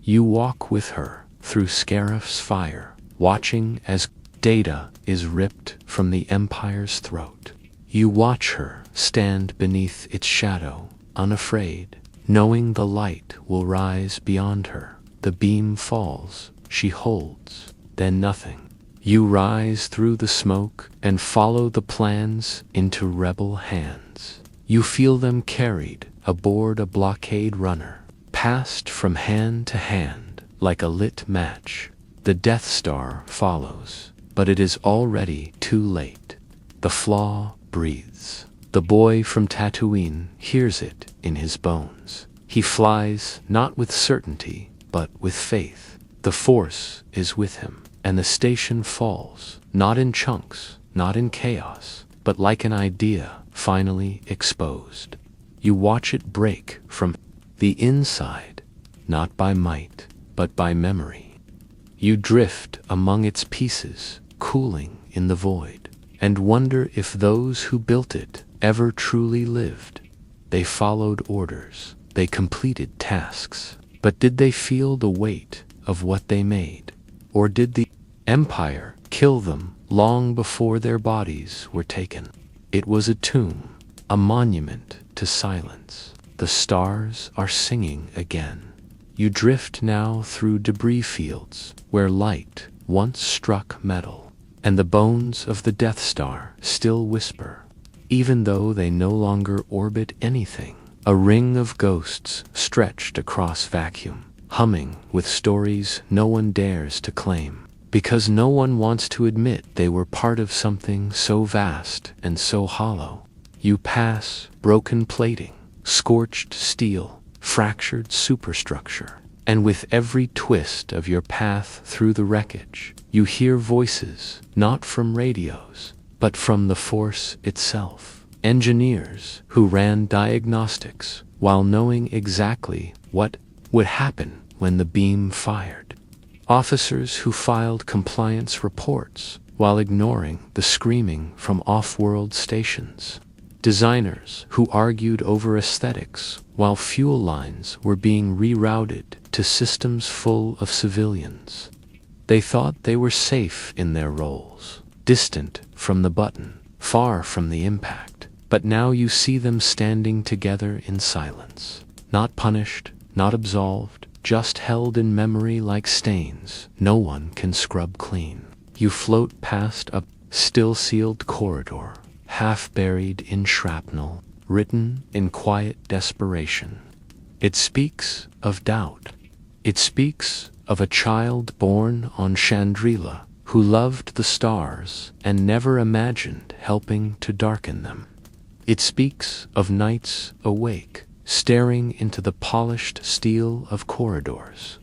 You walk with her through Scarif's fire, watching as Data is ripped from the Empire's throat. You watch her stand beneath its shadow, unafraid, knowing the light will rise beyond her. The beam falls, she holds, then nothing. You rise through the smoke and follow the plans into rebel hands. You feel them carried aboard a blockade runner, passed from hand to hand like a lit match. The Death Star follows, but it is already too late. The flaw breathes. The boy from Tatooine hears it in his bones. He flies not with certainty, but with faith. The Force is with him, and the station falls, not in chunks, not in chaos, but like an idea finally exposed. You watch it break from the inside, not by might, but by memory. You drift among its pieces, cooling in the void, and wonder if those who built it ever truly lived. They followed orders, they completed tasks, but did they feel the weight of what they made? Or did the Empire kill them long before their bodies were taken? It was a tomb, a monument to silence. The stars are singing again. You drift now through debris fields where light once struck metal, and the bones of the Death Star still whisper, even though they no longer orbit anything. A ring of ghosts stretched across vacuum, humming with stories no one dares to claim, because no one wants to admit they were part of something so vast and so hollow. You pass broken plating, scorched steel, fractured superstructure, and with every twist of your path through the wreckage, you hear voices, not from radios, but from the Force itself. Engineers who ran diagnostics while knowing exactly what would happen when the beam fired. Officers who filed compliance reports while ignoring the screaming from off-world stations. Designers who argued over aesthetics while fuel lines were being rerouted to systems full of civilians. They thought they were safe in their roles, distant from the button, far from the impact. But now you see them standing together in silence, not punished, not absolved, just held in memory like stains no one can scrub clean. You float past a still-sealed corridor, half buried in shrapnel, written in quiet desperation. It speaks of doubt. It speaks of a child born on Chandrila who loved the stars and never imagined helping to darken them. It speaks of nights awake, staring into the polished steel of corridors,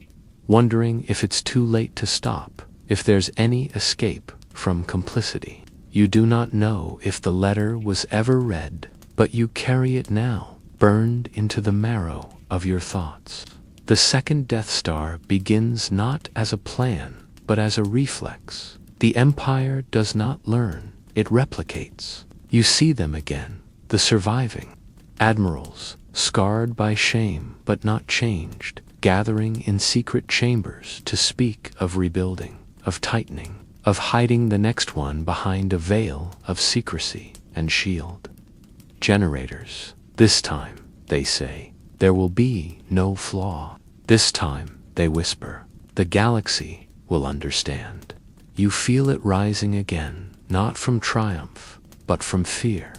wondering if it's too late to stop, if there's any escape from complicity. You do not know if the letter was ever read, but you carry it now, burned into the marrow of your thoughts. The second Death Star begins not as a plan, but as a reflex. The Empire does not learn, it replicates. You see them again, the surviving admirals, scarred by shame but not changed, gathering in secret chambers to speak of rebuilding, of tightening, of hiding the next one behind a veil of secrecy and shield. Generators. This time, they say, there will be no flaw. This time, they whisper, the galaxy will understand. You feel it rising again, not from triumph, but from fear.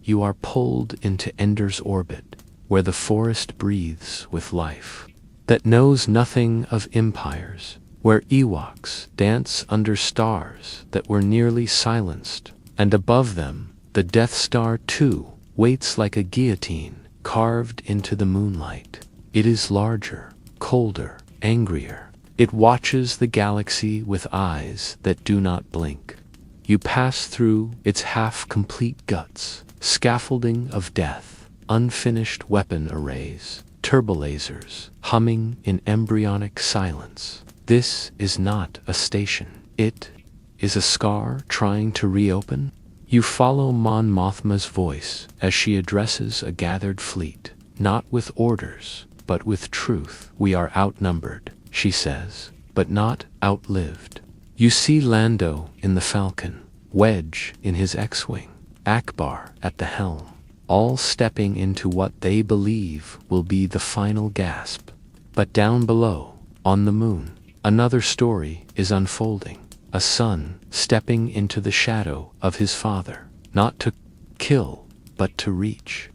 You are pulled into Ender's orbit, where the forest breathes with life, that knows nothing of empires, where Ewoks dance under stars that were nearly silenced, and above them, the Death Star too waits like a guillotine carved into the moonlight. It is larger, colder, angrier. It watches the galaxy with eyes that do not blink. You pass through its half-complete guts, scaffolding of death, unfinished weapon arrays, turbolasers, humming in embryonic silence. This is not a station. It is a scar trying to reopen. You follow Mon Mothma's voice as she addresses a gathered fleet, not with orders, but with truth. We are outnumbered, she says, but not outlived. You see Lando in the Falcon, Wedge in his X-Wing, Akbar at the helm, all stepping into what they believe will be the final gasp. But down below, on the moon, another story is unfolding. A son stepping into the shadow of his father, not to kill, but to reach.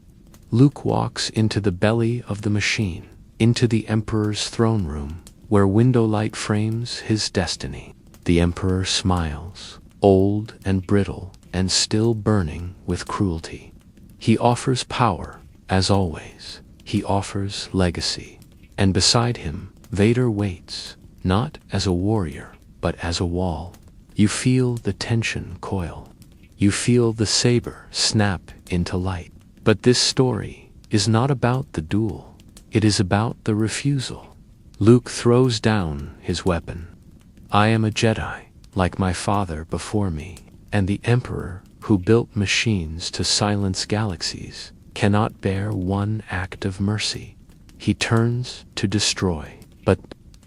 Luke walks into the belly of the machine, into the Emperor's throne room, where window light frames his destiny. The Emperor smiles, old and brittle and still burning with cruelty. He offers power, as always. He offers legacy. And beside him, Vader waits, not as a warrior, but as a wall. You feel the tension coil. You feel the saber snap into light. But this story is not about the duel. It is about the refusal. Luke throws down his weapon. I am a Jedi, like my father before me, and the Emperor, who built machines to silence galaxies, cannot bear one act of mercy. He turns to destroy, but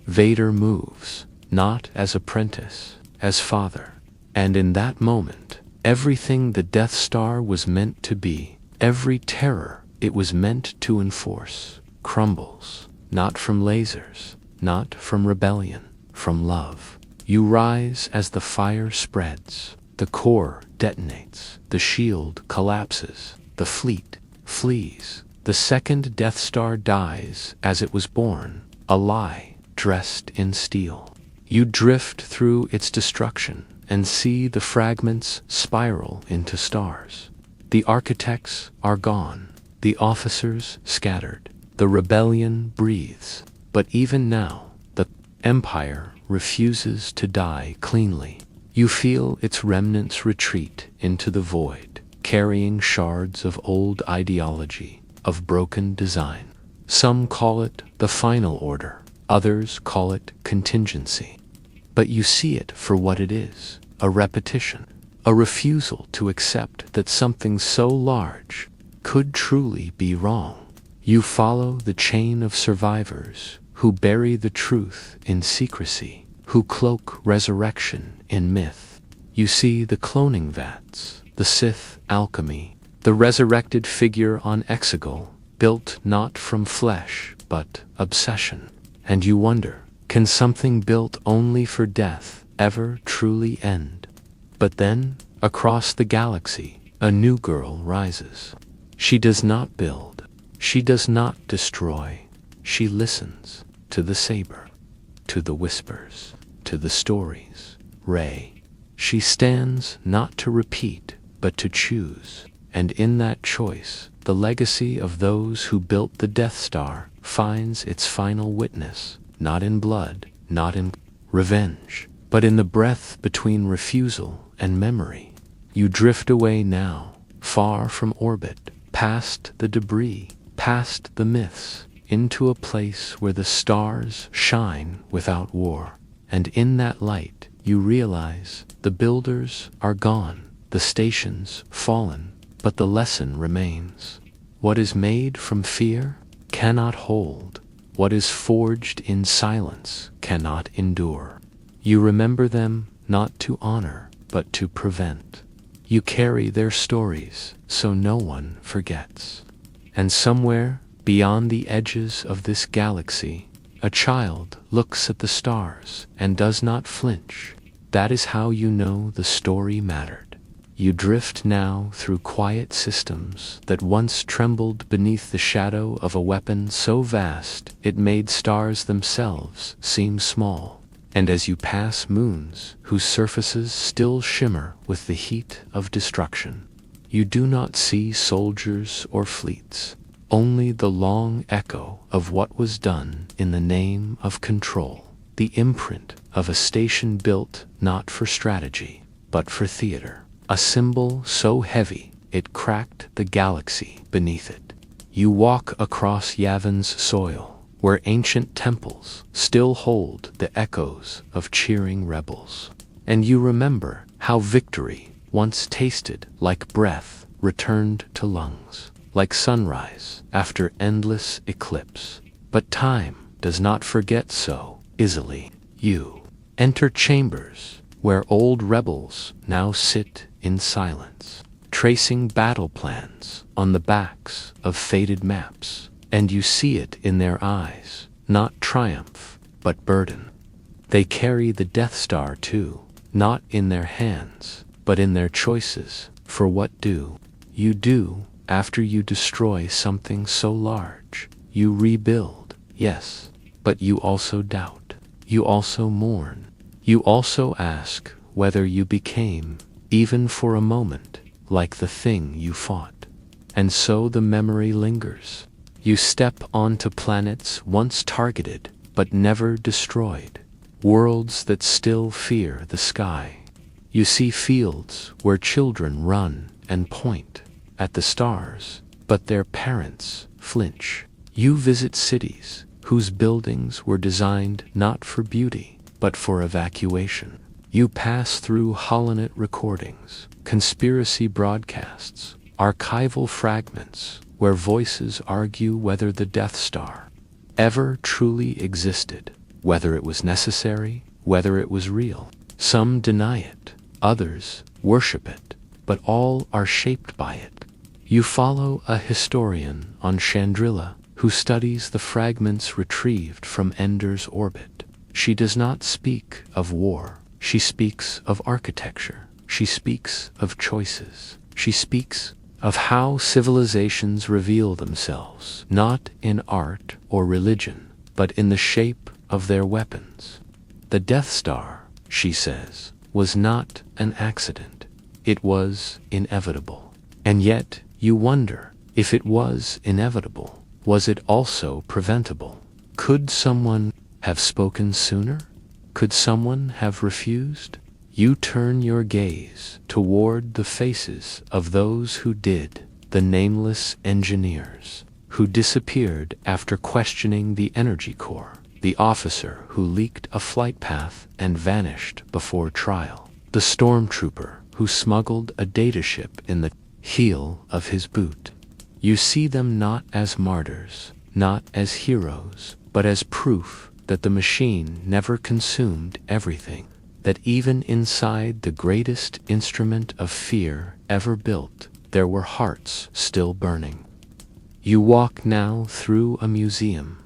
Vader moves, not as apprentice, as father. And in that moment, everything the Death Star was meant to be, every terror it was meant to enforce, crumbles, not from lasers, not from rebellion, from love. You rise as the fire spreads, the core detonates, the shield collapses, the fleet flees. The second Death Star dies as it was born, a lie dressed in steel. You drift through its destruction and see the fragments spiral into stars. The architects are gone, the officers scattered, the rebellion breathes. But even now, the Empire refuses to die cleanly. You feel its remnants retreat into the void, carrying shards of old ideology, of broken design. Some call it the final order, others call it contingency. But you see it for what it is, a repetition, a refusal to accept that something so large could truly be wrong. You follow the chain of survivors who bury the truth in secrecy, who cloak resurrection in myth. You see the cloning vats, the Sith alchemy, the resurrected figure on Exegol, built not from flesh but obsession. And you wonder, can something built only for death ever truly end? But then, across the galaxy, a new girl rises. She does not build, she does not destroy, she listens to the saber, to the whispers, to the stories. Rey, She stands not to repeat, but to choose. And in that choice, the legacy of those who built the Death Star finds its final witness, not in blood, not in revenge, but in the breath between refusal and memory. You drift away now, far from orbit, past the debris, past the myths, into a place where the stars shine without war. And in that light, you realize the builders are gone, the stations fallen, but the lesson remains. What is made from fear cannot hold. What is forged in silence cannot endure. You remember them not to honor, but to prevent. You carry their stories so no one forgets. And somewhere beyond the edges of this galaxy, a child looks at the stars and does not flinch. That is how you know the story mattered. You drift now through quiet systems that once trembled beneath the shadow of a weapon so vast it made stars themselves seem small. And as you pass moons whose surfaces still shimmer with the heat of destruction, you do not see soldiers or fleets, only the long echo of what was done in the name of control, the imprint of a station built not for strategy, but for theater. A symbol so heavy it cracked the galaxy beneath it. You walk across Yavin's soil, where ancient temples still hold the echoes of cheering rebels. And you remember how victory, once tasted like breath, returned to lungs, like sunrise after endless eclipse. But time does not forget so easily. You enter chambers where old rebels now sit in silence, tracing battle plans on the backs of faded maps, and you see it in their eyes, not triumph, but burden. They carry the Death Star too, not in their hands, but in their choices. For what do you do after you destroy something so large? You rebuild, yes, but you also doubt. You also mourn. You also ask whether you became, even for a moment, like the thing you fought. And so the memory lingers. You step onto planets once targeted, but never destroyed. Worlds that still fear the sky. You see fields where children run and point at the stars, but their parents flinch. You visit cities whose buildings were designed not for beauty, but for evacuation. You pass through holonet recordings, conspiracy broadcasts, archival fragments where voices argue whether the Death Star ever truly existed, whether it was necessary, whether it was real. Some deny it, others worship it, but all are shaped by it. You follow a historian on Chandrila who studies the fragments retrieved from Ender's orbit. She does not speak of war. She speaks of architecture. She speaks of choices. She speaks of how civilizations reveal themselves, not in art or religion, but in the shape of their weapons. The Death Star, she says, was not an accident. It was inevitable. And yet, you wonder, if it was inevitable, was it also preventable? Could someone have spoken sooner? Could someone have refused? You turn your gaze toward the faces of those who did, the nameless engineers, who disappeared after questioning the energy core, the officer who leaked a flight path and vanished before trial, the stormtrooper who smuggled a dataship in the heel of his boot. You see them not as martyrs, not as heroes, but as proof that the machine never consumed everything, that even inside the greatest instrument of fear ever built, there were hearts still burning. You walk now through a museum,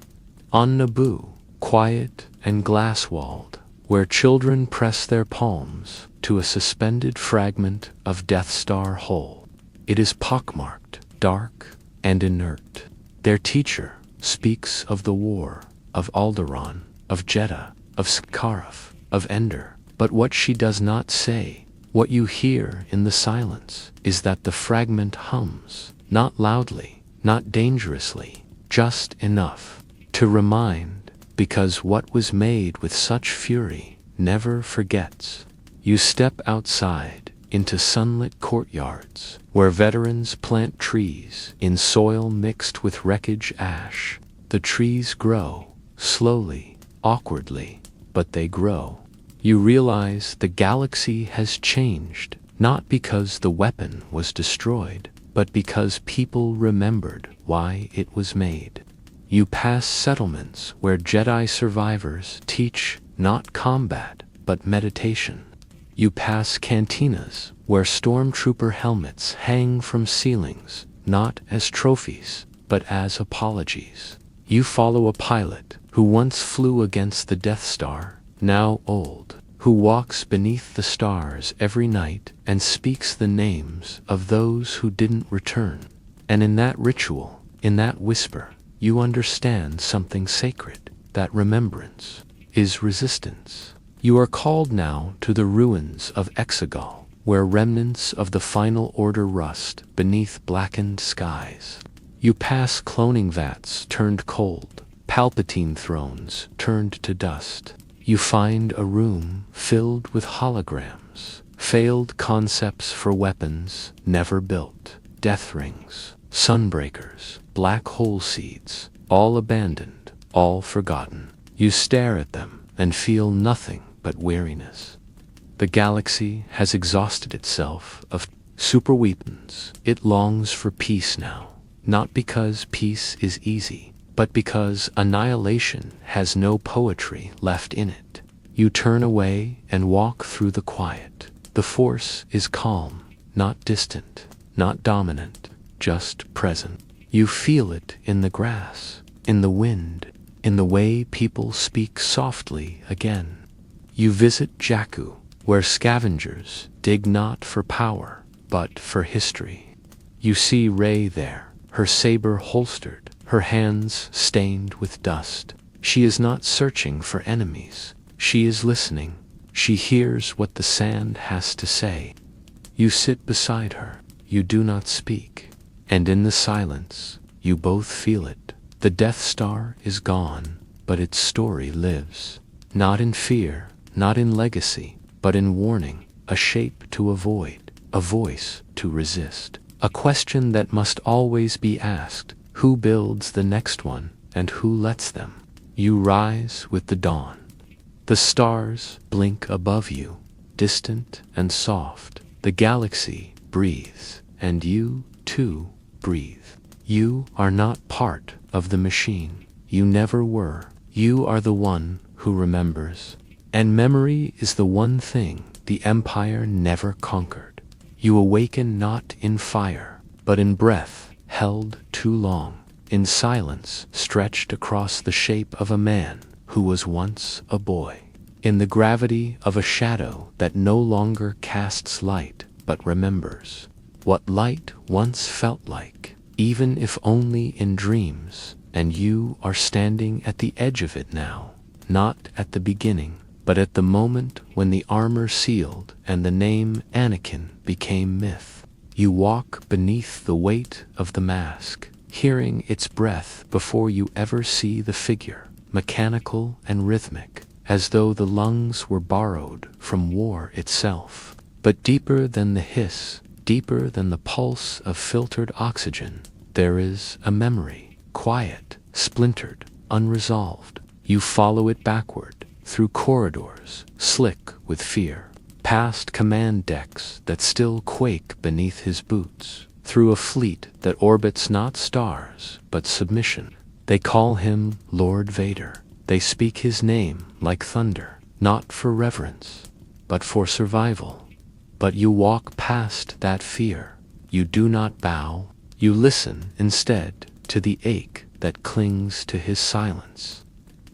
on Naboo, quiet and glass-walled, where children press their palms to a suspended fragment of Death Star hull. It is pockmarked, dark, and inert. Their teacher speaks of the war, of Alderaan, of Jeddah, of Scarif, of Ender, But what she does not say, what you hear in the silence, is that the fragment hums, not loudly, not dangerously, just enough to remind, because what was made with such fury never forgets. You step outside into sunlit courtyards where veterans plant trees in soil mixed with wreckage ash. The trees grow, slowly, awkwardly, but they grow. You realize the galaxy has changed, not because the weapon was destroyed, but because people remembered why it was made. You pass settlements where Jedi survivors teach not combat, but meditation. You pass cantinas where stormtrooper helmets hang from ceilings, not as trophies, but as apologies. You follow a pilot who once flew against the Death Star, now old, who walks beneath the stars every night and speaks the names of those who didn't return. And in that ritual, in that whisper, you understand something sacred. That remembrance is resistance. You are called now to the ruins of Exegol, where remnants of the Final Order rust beneath blackened skies. You pass cloning vats turned cold, Palpatine thrones turned to dust. You find a room filled with holograms, failed concepts for weapons never built, death rings, sunbreakers, black hole seeds, all abandoned, all forgotten. You stare at them and feel nothing but weariness. The galaxy has exhausted itself of superweapons. It longs for peace now, not because peace is easy, but because annihilation has no poetry left in it. You turn away and walk through the quiet. The Force is calm, not distant, not dominant, just present. You feel it in the grass, in the wind, in the way people speak softly again. You visit Jakku, where scavengers dig not for power, but for history. You see Rey there, her saber holstered, her hands stained with dust. She is not searching for enemies. She is listening. She hears what the sand has to say. You sit beside her. You do not speak. And in the silence, you both feel it. The Death Star is gone, but its story lives. Not in fear, not in legacy, but in warning, a shape to avoid, a voice to resist, a question that must always be asked: who builds the next one, and who lets them? You rise with the dawn. The stars blink above you, distant and soft. The galaxy breathes, and you, too, breathe. You are not part of the machine. You never were. You are the one who remembers. And memory is the one thing the Empire never conquered. You awaken not in fire, but in breath held too long, in silence stretched across the shape of a man who was once a boy, in the gravity of a shadow that no longer casts light but remembers what light once felt like, even if only in dreams. And you are standing at the edge of it now, not at the beginning, but at the moment when the armor sealed and the name Anakin became myth. You walk beneath the weight of the mask, hearing its breath before you ever see the figure, mechanical and rhythmic, as though the lungs were borrowed from war itself. But deeper than the hiss, deeper than the pulse of filtered oxygen, there is a memory, quiet, splintered, unresolved. You follow it backward, through corridors, slick with fear, past command decks that still quake beneath his boots, through a fleet that orbits not stars, but submission. They call him Lord Vader. They speak his name like thunder, not for reverence, but for survival. But you walk past that fear. You do not bow. You listen instead to the ache that clings to his silence.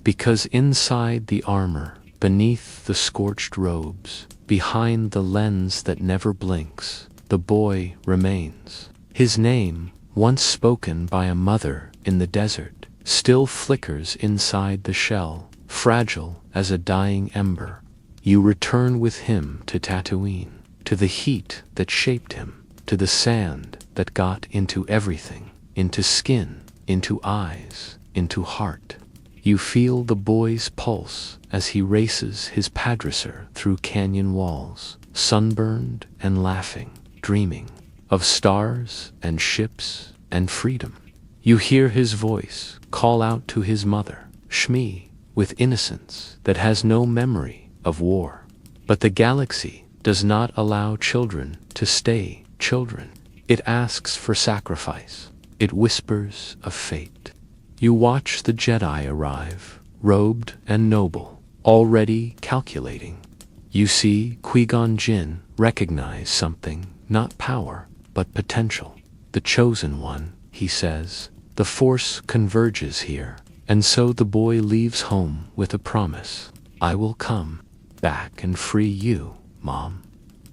Because inside the armor, beneath the scorched robes, behind the lens that never blinks, the boy remains. His name, once spoken by a mother in the desert, still flickers inside the shell, fragile as a dying ember. You return with him to Tatooine, to the heat that shaped him, to the sand that got into everything, into skin, into eyes, into heart. You feel the boy's pulse as he races his Padracer through canyon walls, sunburned and laughing, dreaming of stars and ships and freedom. You hear his voice call out to his mother, Shmi, with innocence that has no memory of war. But the galaxy does not allow children to stay children. It asks for sacrifice. It whispers of fate. You watch the Jedi arrive, robed and noble, already calculating. You see Qui-Gon Jinn recognize something, not power, but potential. The chosen one, he says. The Force converges here, and so the boy leaves home with a promise. I will come back and free you, Mom.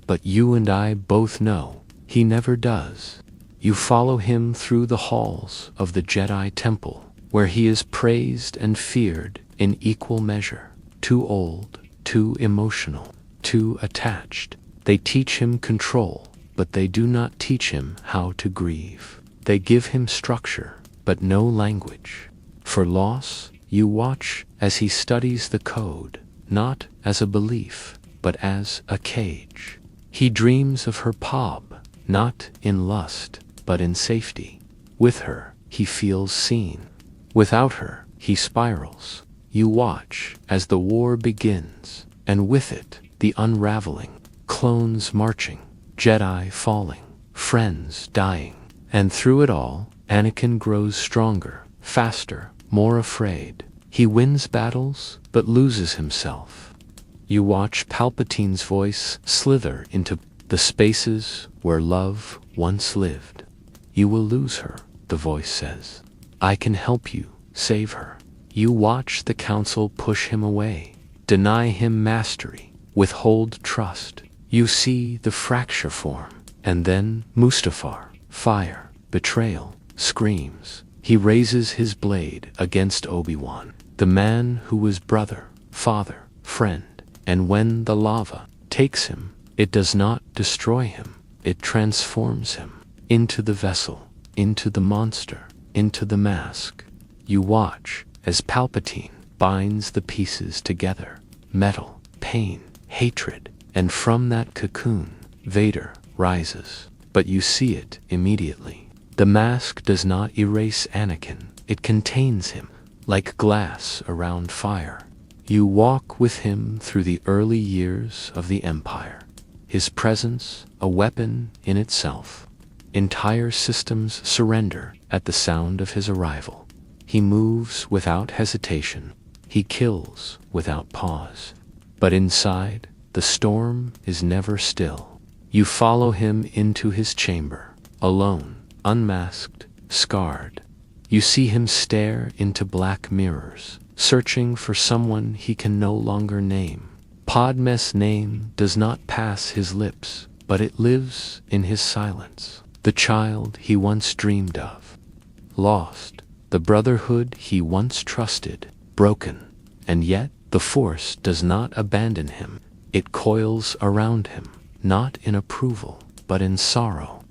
But you and I both know he never does. You follow him through the halls of the Jedi Temple, where he is praised and feared in equal measure. Too old, too emotional, too attached. They teach him control, but they do not teach him how to grieve. They give him structure, but no language. For loss, you watch as he studies the code, not as a belief, but as a cage. He dreams of her Pob, not in lust, but in safety. With her, he feels seen. Without her, he spirals. You watch as the war begins, and with it, the unraveling. Clones marching, Jedi falling, friends dying. And through it all, Anakin grows stronger, faster, more afraid. He wins battles, but loses himself. You watch Palpatine's voice slither into the spaces where love once lived. You will lose her, the voice says. I can help you save her. You watch the Council push him away, deny him mastery, withhold trust. You see the fracture form, and then Mustafar, fire, betrayal, screams. He raises his blade against Obi-Wan, the man who was brother, father, friend. And when the lava takes him, it does not destroy him. It transforms him into the vessel, into the monster, into the mask. You watch as Palpatine binds the pieces together. Metal, pain, hatred. And from that cocoon, Vader rises. But you see it immediately. The mask does not erase Anakin. It contains him, like glass around fire. You walk with him through the early years of the Empire. His presence, a weapon in itself. Entire systems surrender at the sound of his arrival. He moves without hesitation. He kills without pause. But inside, the storm is never still. You follow him into his chamber, alone, unmasked, scarred. You see him stare into black mirrors, searching for someone he can no longer name. Padme's name does not pass his lips, but it lives in his silence. The child he once dreamed of. Lost. The brotherhood he once trusted. Broken. And yet, the Force does not abandon him. It coils around him, not in approval, but in sorrow.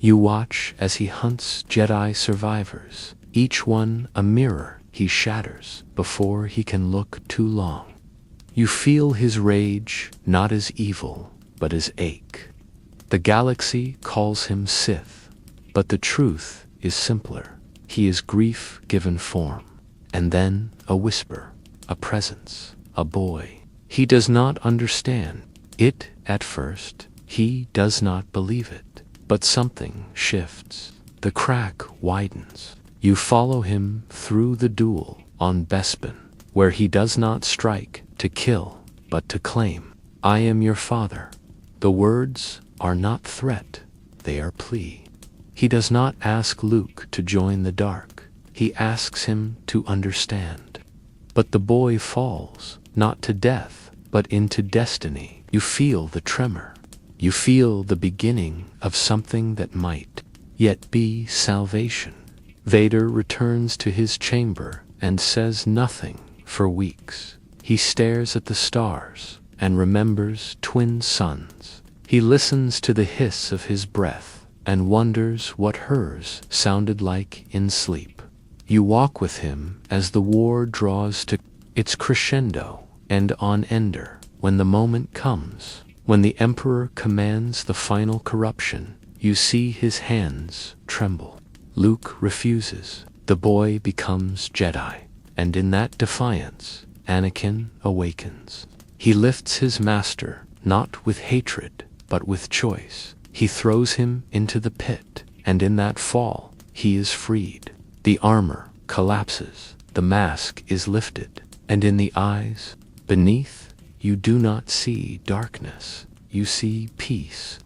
You watch as he hunts Jedi survivors, each one a mirror he shatters before he can look too long. You feel his rage not as evil, but as ache. The galaxy calls him Sith, but the truth is simpler. He is grief given form, and then a whisper, a presence, a boy. He does not understand it at first. He does not believe it. But something shifts. The crack widens. You follow him through the duel on Bespin, where he does not strike to kill, but to claim. I am your father. The words are not threat, they are plea. He does not ask Luke to join the dark. He asks him to understand. But the boy falls, not to death, but into destiny. You feel the tremor. You feel the beginning of something that might yet be salvation. Vader returns to his chamber and says nothing for weeks. He stares at the stars, and remembers twin sons. He listens to the hiss of his breath and wonders what hers sounded like in sleep. You walk with him as the war draws to its crescendo and on ender. When the moment comes, when the Emperor commands the final corruption, you see his hands tremble. Luke refuses. The boy becomes Jedi, and in that defiance, Anakin awakens. He lifts his master, not with hatred, but with choice. He throws him into the pit, and in that fall, he is freed. The armor collapses, the mask is lifted, and in the eyes beneath, you do not see darkness, you see peace.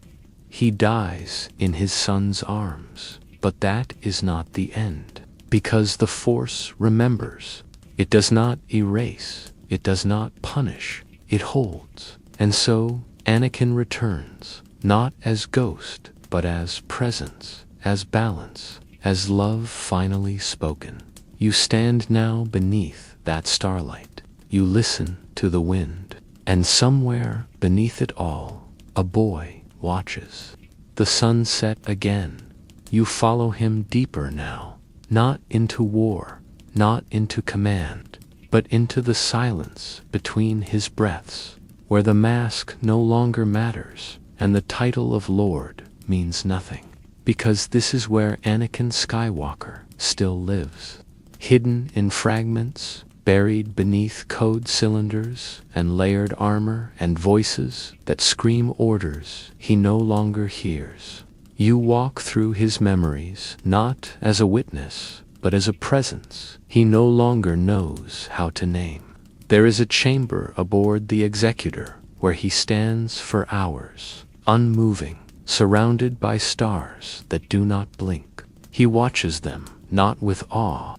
He dies in his son's arms, but that is not the end, because the Force remembers. It does not erase, it does not punish, it holds. And so Anakin returns, not as ghost, but as presence, as balance, as love finally spoken. You stand now beneath that starlight. You listen to the wind, and somewhere beneath it all, a boy watches. The sun set again. You follow him deeper now, not into war, not into command, but into the silence between his breaths, where the mask no longer matters, and the title of Lord means nothing, because this is where Anakin Skywalker still lives, hidden in fragments, buried beneath code cylinders and layered armor and voices that scream orders he no longer hears. You walk through his memories not as a witness, but as a presence he no longer knows how to name. There is a chamber aboard the Executor where he stands for hours, unmoving, surrounded by stars that do not blink. He watches them, not with awe,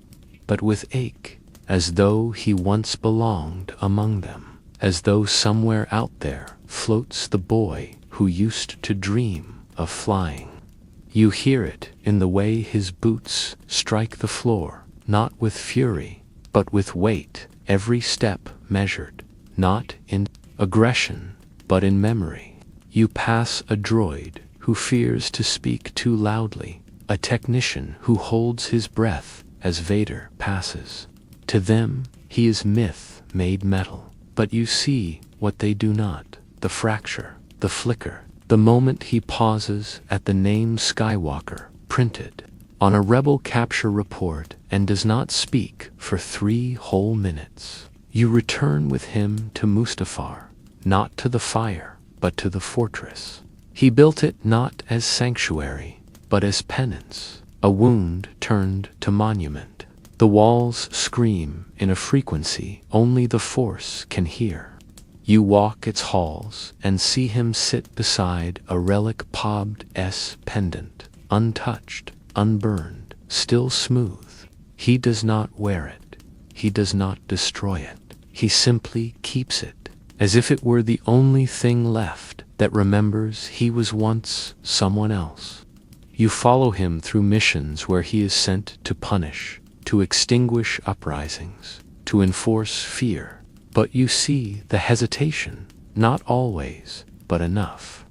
but with ache, as though he once belonged among them, as though somewhere out there floats the boy who used to dream of flying. You hear it in the way his boots strike the floor, not with fury, but with weight, every step measured, not in aggression, but in memory. You pass a droid who fears to speak too loudly, a technician who holds his breath as Vader passes. To them, he is myth made metal, but you see what they do not, the fracture, the flicker, the moment he pauses at the name Skywalker printed on a rebel capture report and does not speak for 3 whole minutes. You return with him to Mustafar, not to the fire, but to the fortress. He built it not as sanctuary, but as penance, a wound turned to monument. The walls scream in a frequency only the Force can hear. You walk its halls and see him sit beside a relic pobbed S pendant, untouched, unburned, still smooth. He does not wear it. He does not destroy it. He simply keeps it, as if it were the only thing left that remembers he was once someone else. You follow him through missions where he is sent to punish, to extinguish uprisings, to enforce fear. But you see the hesitation, not always, but enough.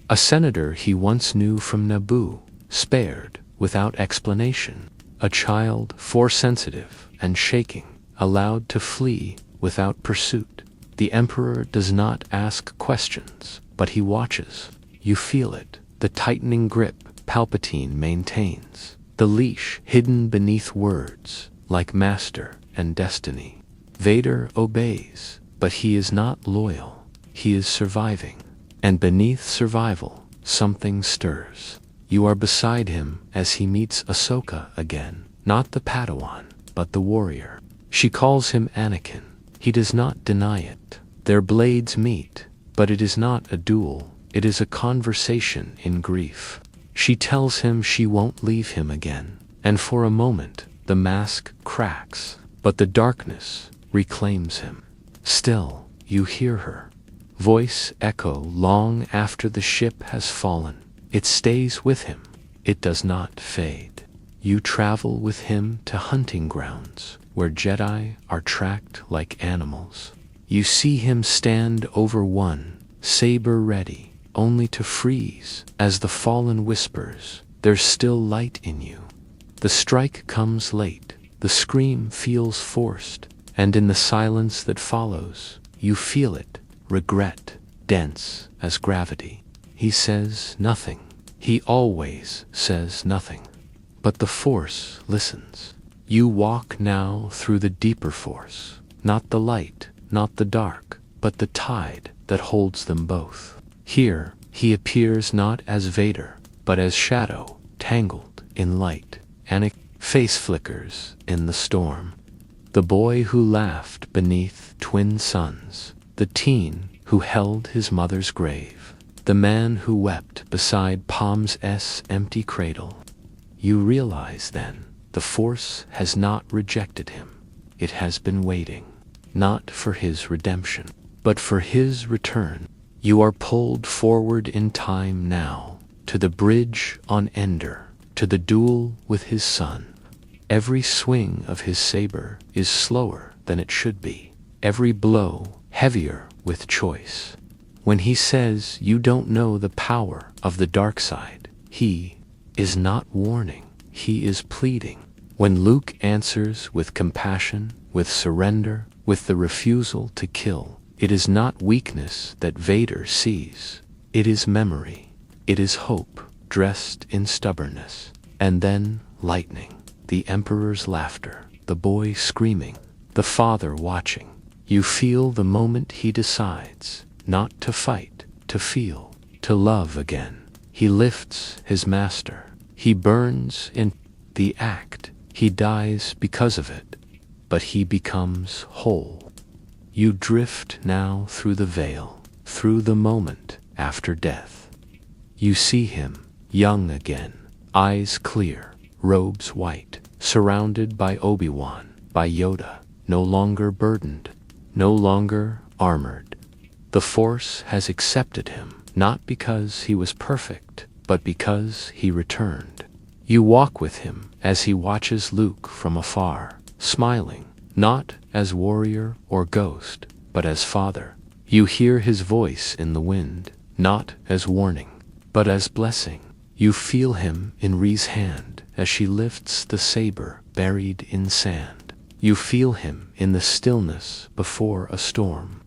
A senator he once knew from Naboo, spared without explanation. A child Force-sensitive and shaking, allowed to flee without pursuit. The Emperor does not ask questions, but he watches. You feel it, the tightening grip Palpatine maintains, the leash hidden beneath words, like master and destiny. Vader obeys, but he is not loyal. He is surviving. And beneath survival, something stirs. You are beside him as he meets Ahsoka again, not the Padawan, but the warrior. She calls him Anakin. He does not deny it. Their blades meet, but it is not a duel. It is a conversation in grief. She tells him she won't leave him again, and for a moment, the mask cracks, but the darkness reclaims him. Still, you hear her voice echo long after the ship has fallen. It stays with him. It does not fade. You travel with him to hunting grounds where Jedi are tracked like animals. You see him stand over one, saber ready, only to freeze as the fallen whispers, "There's still light in you." The strike comes late, the scream feels forced, and in the silence that follows, you feel it, regret, dense as gravity. He says nothing. He always says nothing. But the force listens. You walk now through the deeper force, not the light, not the dark, but the tide that holds them both. Here, he appears not as Vader, but as shadow, tangled in light. Anakin's face flickers in the storm. The boy who laughed beneath twin suns, the teen who held his mother's grave, the man who wept beside Palm's empty cradle. You realize then, the Force has not rejected him. It has been waiting, not for his redemption, but for his return. You are pulled forward in time now, to the bridge on Endor, to the duel with his son. Every swing of his saber is slower than it should be, every blow heavier with choice. When he says you don't know the power of the dark side, he is not warning, he is pleading. When Luke answers with compassion, with surrender, with the refusal to kill, it is not weakness that Vader sees. It is memory. It is hope, dressed in stubbornness. And then lightning, the Emperor's laughter, the boy screaming, the father watching. You feel the moment he decides, not to fight, to feel, to love again. He lifts his master. He burns in the act. He dies because of it, but he becomes whole. You drift now through the veil, through the moment after death. You see him, young again, eyes clear, robes white, surrounded by Obi-Wan, by Yoda, no longer burdened, no longer armored. The Force has accepted him, not because he was perfect, but because he returned. You walk with him as he watches Luke from afar, smiling, not as warrior or ghost, but as father. You hear his voice in the wind, not as warning, but as blessing. You feel him in Ree's hand as she lifts the saber buried in sand. You feel him in the stillness before a storm,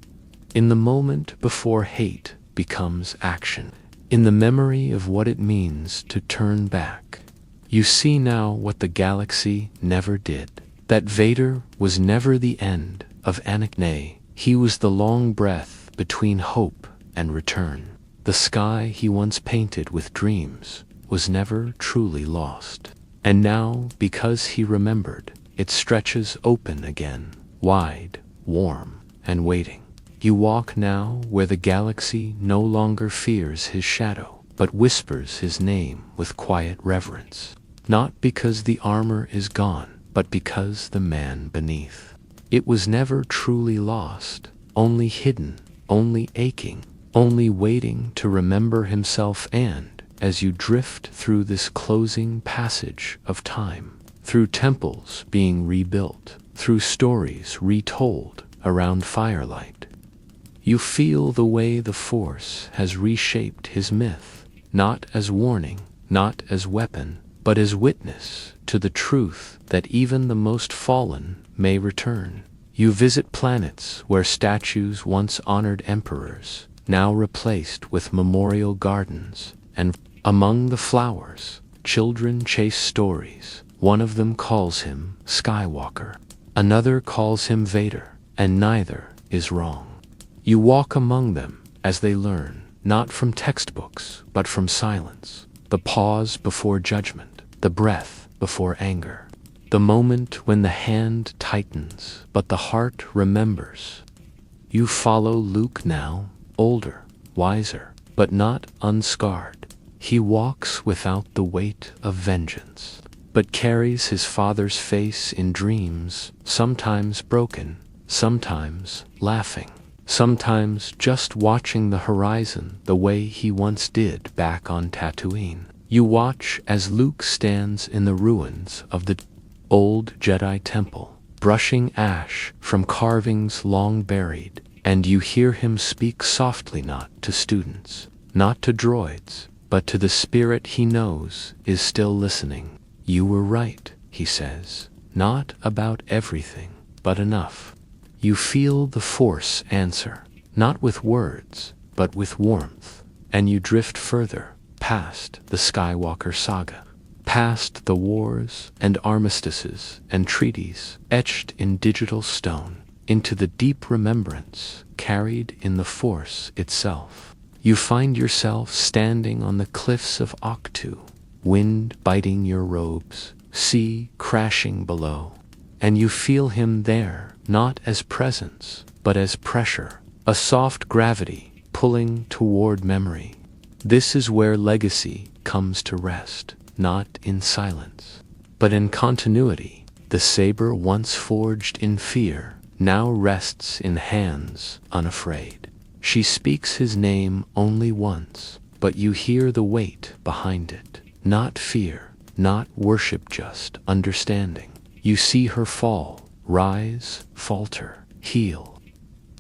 in the moment before hate becomes action, in the memory of what it means to turn back. You see now what the galaxy never did, that Vader was never the end of Anakin. Nay, he was the long breath between hope and return. The sky he once painted with dreams was never truly lost. And now, because he remembered, it stretches open again, wide, warm, and waiting. You walk now where the galaxy no longer fears his shadow, but whispers his name with quiet reverence. Not because the armor is gone, but because the man beneath. It was never truly lost, only hidden, only aching, only waiting to remember himself. And, as you drift through this closing passage of time, through temples being rebuilt, through stories retold around firelight, you feel the way the Force has reshaped his myth, not as warning, not as weapon, but as witness to the truth that even the most fallen may return. You visit planets where statues once honored emperors, now replaced with memorial gardens, and among the flowers, children chase stories. One of them calls him Skywalker, another calls him Vader, and neither is wrong. You walk among them as they learn, not from textbooks, but from silence, the pause before judgment, the breath before anger, the moment when the hand tightens, but the heart remembers. You follow Luke now, older, wiser, but not unscarred. He walks without the weight of vengeance, but carries his father's face in dreams, sometimes broken, sometimes laughing, sometimes just watching the horizon the way he once did back on Tatooine. You watch as Luke stands in the ruins of the old Jedi temple, brushing ash from carvings long buried, And you hear him speak softly, not to students, not to droids, but to the spirit he knows is still listening. You were right, he says. Not about everything, but enough. You feel the Force answer, not with words, but with warmth. And you drift further, past the Skywalker saga, past the wars and armistices and treaties etched in digital stone, into the deep remembrance carried in the Force itself. You find yourself standing on the cliffs of Octu, wind biting your robes, sea crashing below, and you feel him there, not as presence, but as pressure, a soft gravity pulling toward memory. This is where legacy comes to rest, not in silence, but in continuity. The saber once forged in fear now rests in hands unafraid. She speaks his name only once, but you hear the weight behind it. Not fear, not worship, just understanding. You see her fall, rise, falter, heal.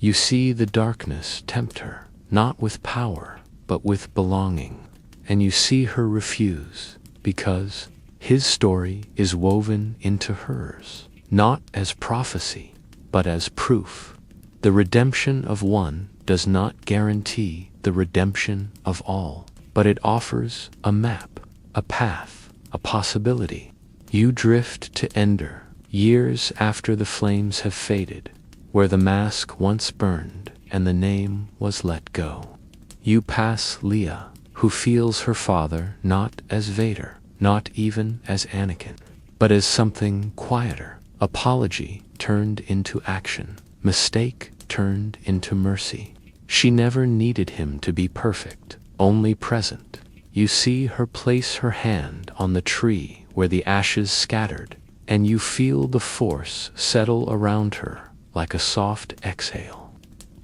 You see the darkness tempt her, not with power, but with belonging. And you see her refuse, because his story is woven into hers, not as prophecy, but as proof. The redemption of one does not guarantee the redemption of all, but it offers a map, a path, a possibility. You drift to Endor, years after the flames have faded, where the mask once burned and the name was let go. You pass Leia, who feels her father not as Vader, not even as Anakin, but as something quieter. Apology turned into action, mistake turned into mercy. She never needed him to be perfect, only present. You see her place her hand on the tree where the ashes scattered, and you feel the Force settle around her like a soft exhale.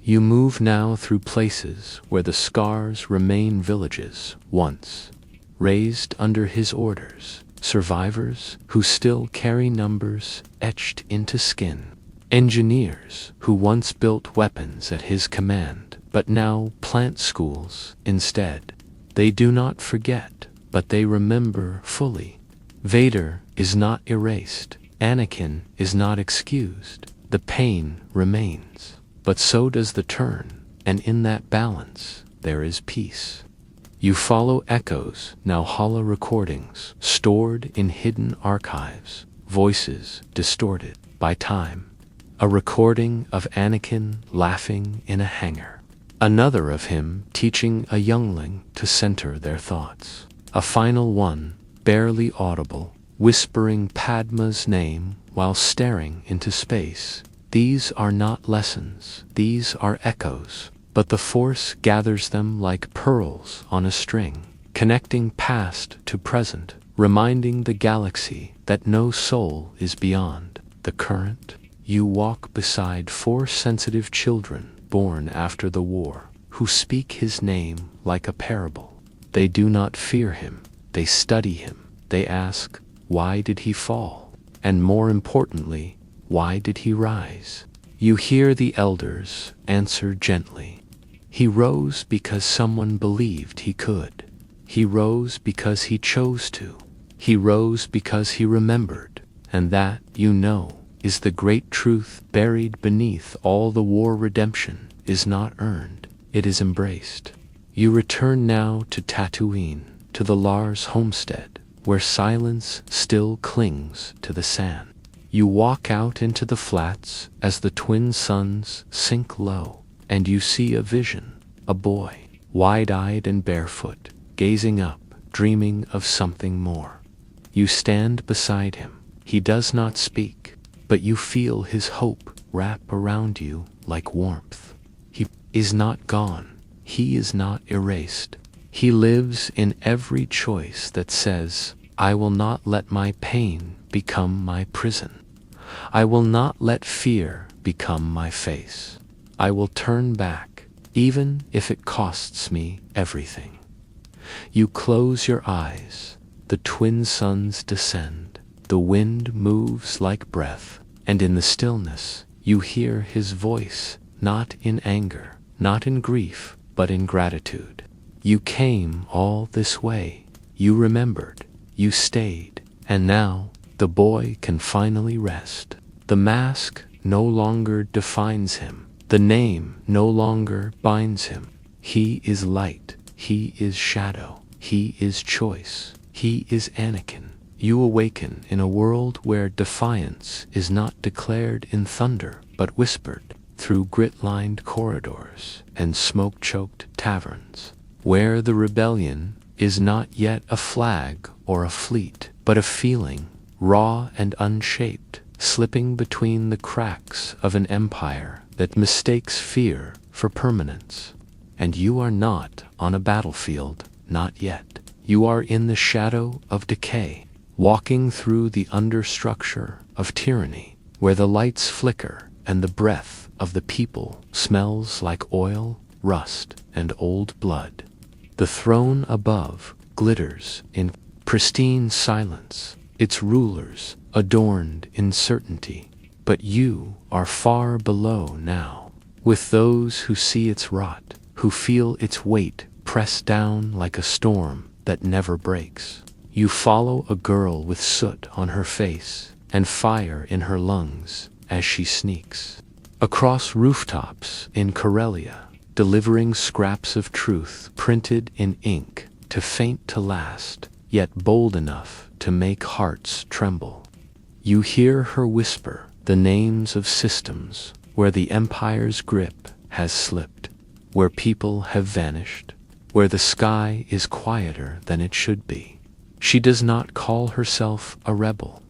You move now through places where the scars remain villages once raised under his orders, survivors who still carry numbers etched into skin, engineers who once built weapons at his command, but now plant schools instead. They do not forget, but they remember fully. Vader is not erased, Anakin is not excused. The pain remains, but so does the turn, and in that balance there is peace. You follow echoes, now hollow recordings, stored in hidden archives, voices distorted by time. A recording of Anakin laughing in a hangar. Another of him teaching a youngling to center their thoughts. A final one, barely audible, whispering Padma's name while staring into space. These are not lessons, these are echoes. But the Force gathers them like pearls on a string, connecting past to present, reminding the galaxy that no soul is beyond the current. You walk beside 4 sensitive children born after the war, who speak his name like a parable. They do not fear him, they study him, they ask, why did he fall? And more importantly, why did he rise? You hear the elders answer gently. He rose because someone believed he could. He rose because he chose to. He rose because he remembered. And that, you know, is the great truth buried beneath all the war. Redemption is not earned, it is embraced. You return now to Tatooine, to the Lars homestead, where silence still clings to the sand. You walk out into the flats as the twin suns sink low. And you see a vision, a boy, wide-eyed and barefoot, gazing up, dreaming of something more. You stand beside him. He does not speak, but you feel his hope wrap around you like warmth. He is not gone. He is not erased. He lives in every choice that says, I will not let my pain become my prison. I will not let fear become my face. I will turn back, even if it costs me everything. You close your eyes. The twin suns descend. The wind moves like breath, and in the stillness, you hear his voice not in anger, not in grief, but in gratitude. You came all this way. You remembered. You stayed. And now the boy can finally rest. The mask no longer defines him. The name no longer binds him. He is light. He is shadow. He is choice. He is Anakin. You awaken in a world where defiance is not declared in thunder, but whispered through grit-lined corridors and smoke-choked taverns, where the rebellion is not yet a flag or a fleet, but a feeling, raw and unshaped, slipping between the cracks of an empire that mistakes fear for permanence. And you are not on a battlefield, not yet. You are in the shadow of decay, walking through the understructure of tyranny, where the lights flicker and the breath of the people smells like oil, rust, and old blood. The throne above glitters in pristine silence, its rulers adorned in certainty. But you are far below now, with those who see its rot, who feel its weight press down like a storm that never breaks. You follow a girl with soot on her face and fire in her lungs as she sneaks across rooftops in Corellia, delivering scraps of truth printed in ink, too faint to last, yet bold enough to make hearts tremble. You hear her whisper the names of systems where the empire's grip has slipped, where people have vanished, where the sky is quieter than it should be. She does not call herself a rebel,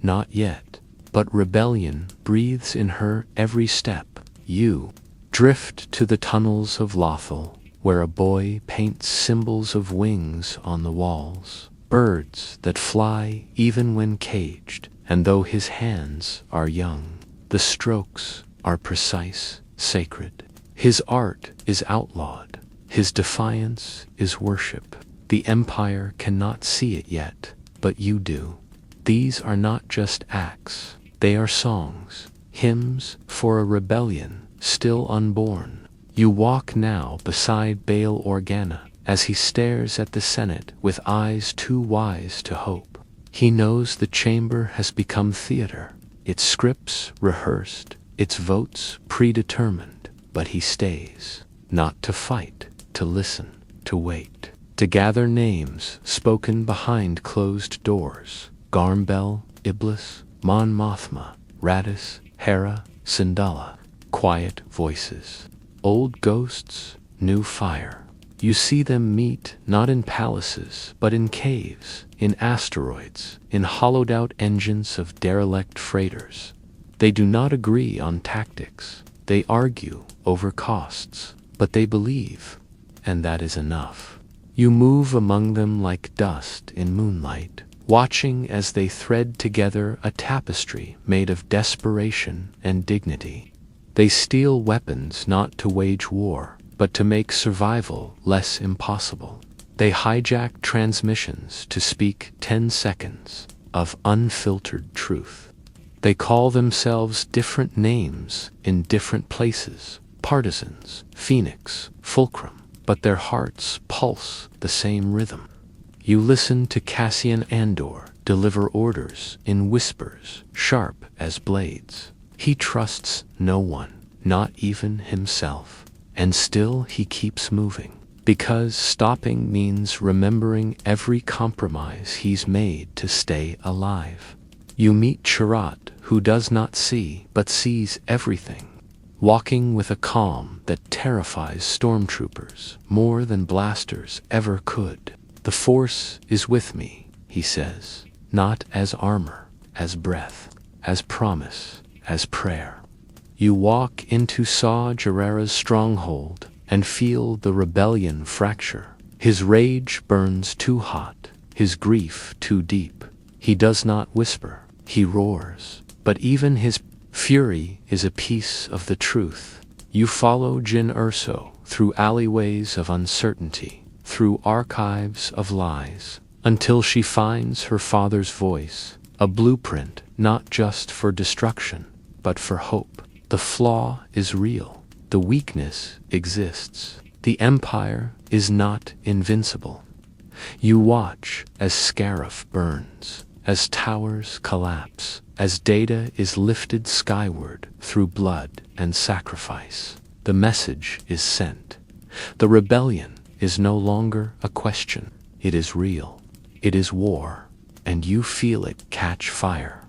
not yet, but rebellion breathes in her every step. You drift to the tunnels of Lothal, where a boy paints symbols of wings on the walls, birds that fly even when caged, and though his hands are young, the strokes are precise, sacred. His art is outlawed. His defiance is worship. The Empire cannot see it yet, but you do. These are not just acts. They are songs, hymns for a rebellion still unborn. You walk now beside Bail Organa as he stares at the Senate with eyes too wise to hope. He knows the chamber has become theater, its scripts rehearsed, its votes predetermined, but he stays, not to fight, to listen, to wait, to gather names spoken behind closed doors. Garmbel, Iblis, Mon Mothma, Radis, Hera, Syndulla. Quiet voices. Old ghosts, new fire. You see them meet not in palaces, but in caves, in asteroids, in hollowed-out engines of derelict freighters. They do not agree on tactics. They argue over costs, but they believe, and that is enough. You move among them like dust in moonlight, watching as they thread together a tapestry made of desperation and dignity. They steal weapons not to wage war, but to make survival less impossible. They hijack transmissions to speak 10 seconds of unfiltered truth. They call themselves different names in different places, partisans, Phoenix, Fulcrum, but their hearts pulse the same rhythm. You listen to Cassian Andor deliver orders in whispers, sharp as blades. He trusts no one, not even himself, and still he keeps moving, because stopping means remembering every compromise he's made to stay alive. You meet Chirrut, who does not see, but sees everything, walking with a calm that terrifies stormtroopers more than blasters ever could. The Force is with me, he says, not as armor, as breath, as promise, as prayer. You walk into Saw Gerrera's stronghold and feel the rebellion fracture. His rage burns too hot, his grief too deep. He does not whisper, he roars, but even his fury is a piece of the truth. You follow Jyn Erso through alleyways of uncertainty, through archives of lies, until she finds her father's voice, a blueprint not just for destruction, but for hope. The flaw is real. The weakness exists. The Empire is not invincible. You watch as Scarif burns, as towers collapse, as data is lifted skyward through blood and sacrifice. The message is sent. The rebellion is no longer a question. It is real. It is war, and you feel it catch fire.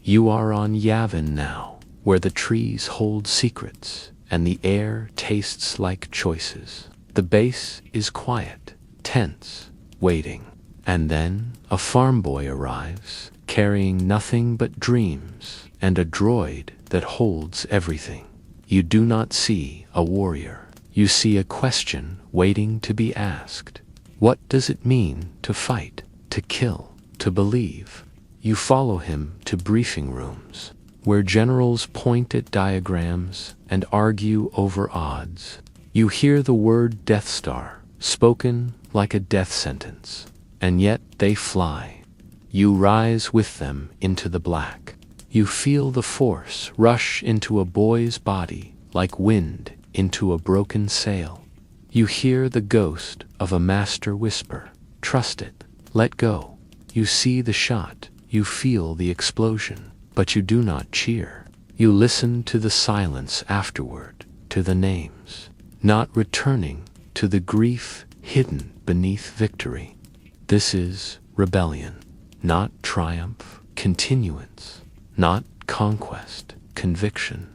You are on Yavin now, where the trees hold secrets, and the air tastes like choices. The base is quiet, tense, waiting. And then a farm boy arrives, carrying nothing but dreams, and a droid that holds everything. You do not see a warrior. You see a question waiting to be asked. What does it mean to fight, to kill, to believe? You follow him to briefing rooms, where generals point at diagrams and argue over odds. You hear the word Death Star, spoken like a death sentence, and yet they fly. You rise with them into the black. You feel the Force rush into a boy's body like wind into a broken sail. You hear the ghost of a master whisper, "Trust it, let go." You see the shot, you feel the explosion, but you do not cheer. You listen to the silence afterward, to the names, not returning to the grief hidden beneath victory. This is rebellion, not triumph, continuance, not conquest, conviction.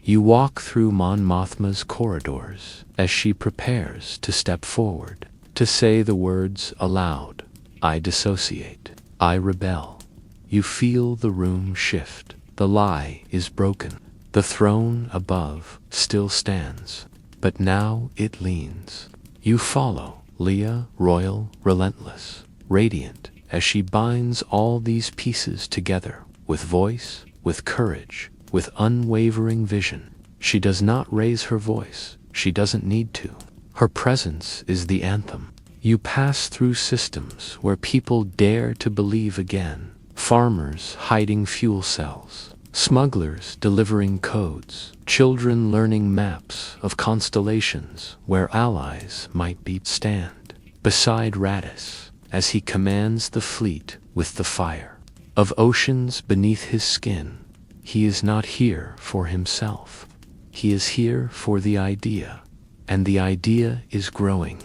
You walk through Mon Mothma's corridors as she prepares to step forward, to say the words aloud. I dissociate. I rebel. You feel the room shift. The lie is broken. The throne above still stands, but now it leans. You follow Leia, royal, relentless, radiant, as she binds all these pieces together, with voice, with courage, with unwavering vision. She does not raise her voice. She doesn't need to. Her presence is the anthem. You pass through systems where people dare to believe again. Farmers hiding fuel cells, smugglers delivering codes, children learning maps of constellations where allies might be stand. Beside Radis, as he commands the fleet with the fire of oceans beneath his skin, he is not here for himself. He is here for the idea, and the idea is growing.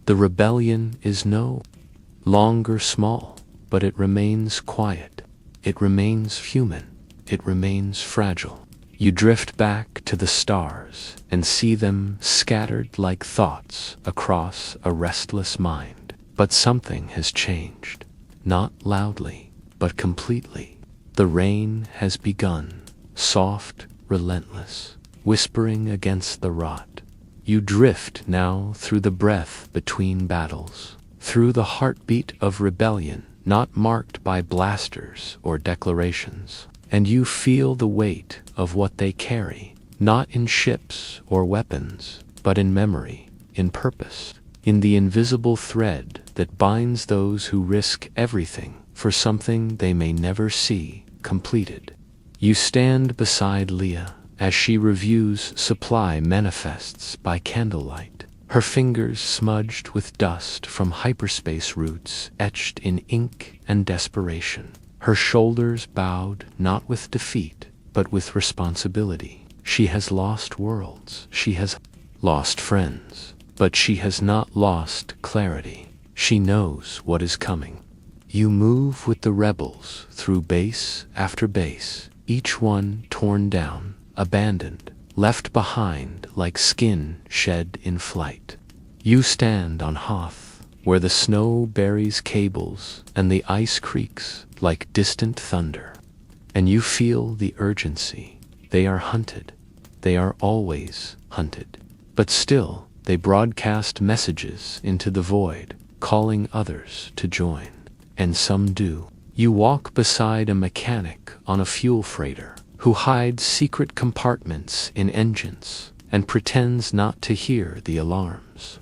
The rebellion is no longer small, but it remains quiet. It remains human. It remains fragile. You drift back to the stars and see them scattered like thoughts across a restless mind. But something has changed, not loudly, but completely. The rain has begun, soft, relentless, whispering against the rot. You drift now through the breath between battles, through the heartbeat of rebellion, not marked by blasters or declarations. And you feel the weight of what they carry, not in ships or weapons, but in memory, in purpose, in the invisible thread that binds those who risk everything for something they may never see completed. You stand beside Leia as she reviews supply manifests by candlelight, her fingers smudged with dust from hyperspace routes etched in ink and desperation. Her shoulders bowed not with defeat, but with responsibility. She has lost worlds. She has lost friends, but she has not lost clarity. She knows what is coming. You move with the rebels through base after base, each one torn down, abandoned, left behind like skin shed in flight. You stand on Hoth, where the snow buries cables and the ice creaks like distant thunder, and you feel the urgency. They are hunted. They are always hunted. But still, they broadcast messages into the void, calling others to join. And some do. You walk beside a mechanic on a fuel freighter who hides secret compartments in engines and pretends not to hear the alarms.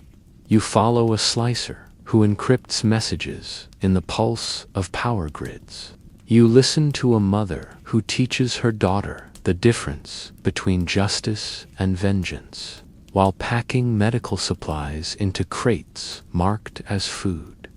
You follow a slicer who encrypts messages in the pulse of power grids. You listen to a mother who teaches her daughter the difference between justice and vengeance, while packing medical supplies into crates marked as food.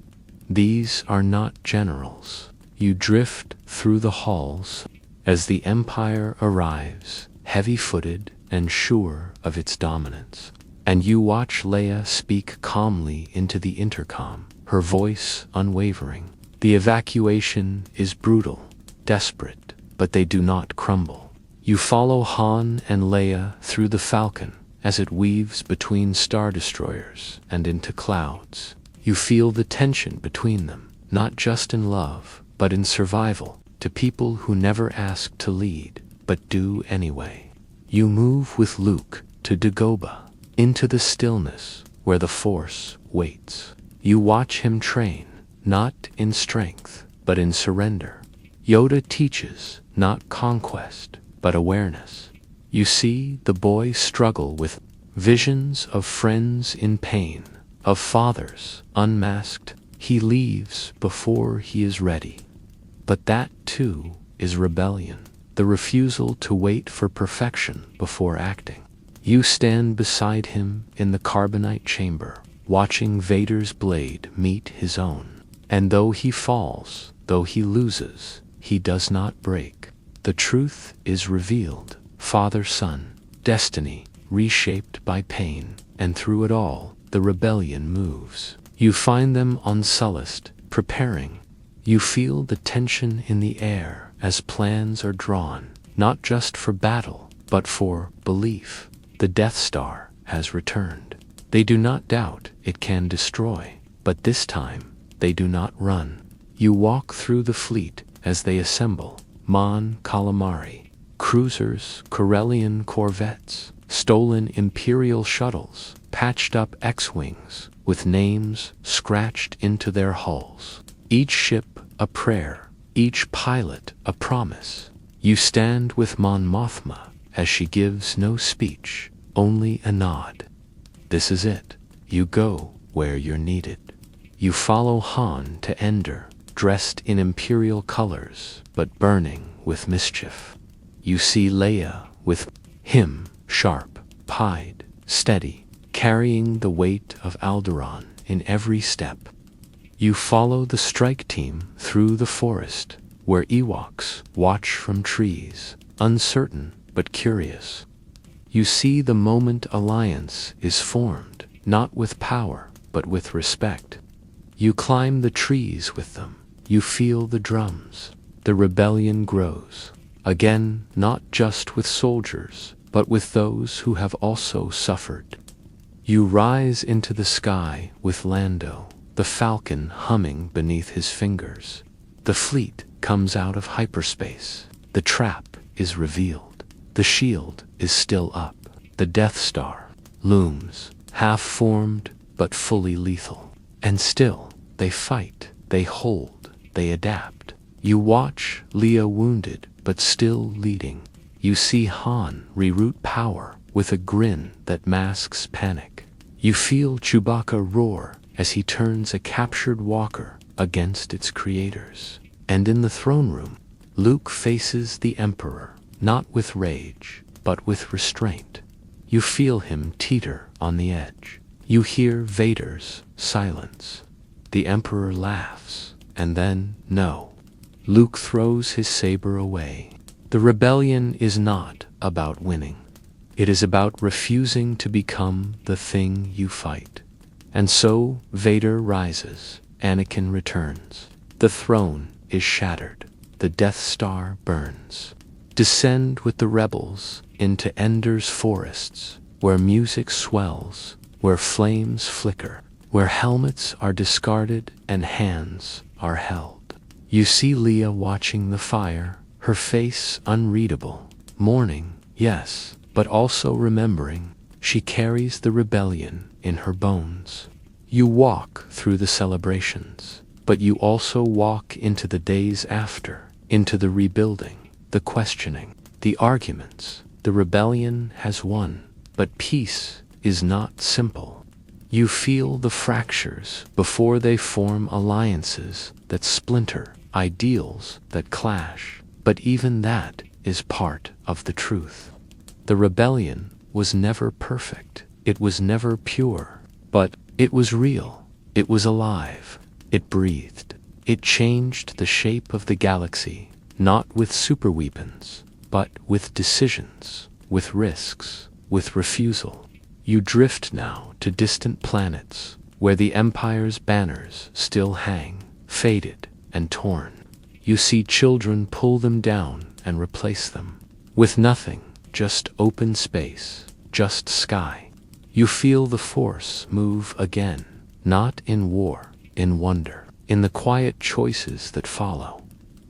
These are not generals. You drift through the halls as the Empire arrives, heavy-footed and sure of its dominance. And you watch Leia speak calmly into the intercom, her voice unwavering. The evacuation is brutal, desperate, but they do not crumble. You follow Han and Leia through the Falcon as it weaves between star destroyers and into clouds. You feel the tension between them, not just in love, but in survival, to people who never asked to lead, but do anyway. You move with Luke to Dagobah, into the stillness where the Force waits. You watch him train, not in strength, but in surrender. Yoda teaches not conquest, but awareness. You see the boy struggle with visions of friends in pain, of fathers unmasked. He leaves before he is ready. But that, too, is rebellion, the refusal to wait for perfection before acting. You stand beside him in the carbonite chamber, watching Vader's blade meet his own. And though he falls, though he loses, he does not break. The truth is revealed, father-son, destiny reshaped by pain, and through it all, the rebellion moves. You find them on Sullust, preparing. You feel the tension in the air as plans are drawn, not just for battle, but for belief. The Death Star has returned. They do not doubt it can destroy, but this time they do not run. You walk through the fleet as they assemble, Mon Calamari, cruisers, Corellian corvettes, stolen Imperial shuttles, patched up X-Wings, with names scratched into their hulls. Each ship a prayer, each pilot a promise. You stand with Mon Mothma as she gives no speech, only a nod. This is it. You go where you're needed. You follow Han to Endor, dressed in Imperial colors, but burning with mischief. You see Leia with him, sharp, pied, steady, carrying the weight of Alderaan in every step. You follow the strike team through the forest, where Ewoks watch from trees, uncertain but curious. You see the moment alliance is formed, not with power, but with respect. You climb the trees with them. You feel the drums. The rebellion grows. Again, not just with soldiers, but with those who have also suffered. You rise into the sky with Lando, the Falcon humming beneath his fingers. The fleet comes out of hyperspace. The trap is revealed. The shield is still up. The Death Star looms, half-formed but fully lethal. And still, they fight, they hold, they adapt. You watch Leia wounded but still leading. You see Han reroute power with a grin that masks panic. You feel Chewbacca roar as he turns a captured walker against its creators. And in the throne room, Luke faces the Emperor, not with rage, but with restraint. You feel him teeter on the edge. You hear Vader's silence. The Emperor laughs, and then, no. Luke throws his saber away. The rebellion is not about winning. It is about refusing to become the thing you fight. And so Vader rises. Anakin returns. The throne is shattered. The Death Star burns. Descend with the rebels into Endor's forests, where music swells, where flames flicker, where helmets are discarded and hands are held. You see Leia watching the fire, her face unreadable, mourning, yes, but also remembering. She carries the rebellion in her bones. You walk through the celebrations, but you also walk into the days after, into the rebuilding, the questioning, the arguments. The rebellion has won, but peace is not simple. You feel the fractures before they form alliances that splinter, ideals that clash. But even that is part of the truth. The rebellion was never perfect. It was never pure. But it was real. It was alive. It breathed. It changed the shape of the galaxy, not with superweapons, but with decisions, with risks, with refusal. You drift now to distant planets, where the Empire's banners still hang, faded and torn. You see children pull them down and replace them. With nothing, just open space, just sky. You feel the Force move again, not in war, in wonder, in the quiet choices that follow.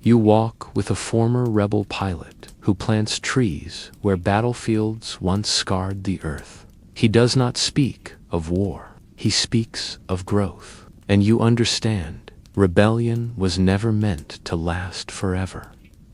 You walk with a former rebel pilot who plants trees where battlefields once scarred the earth. He does not speak of war. He speaks of growth. And you understand, rebellion was never meant to last forever.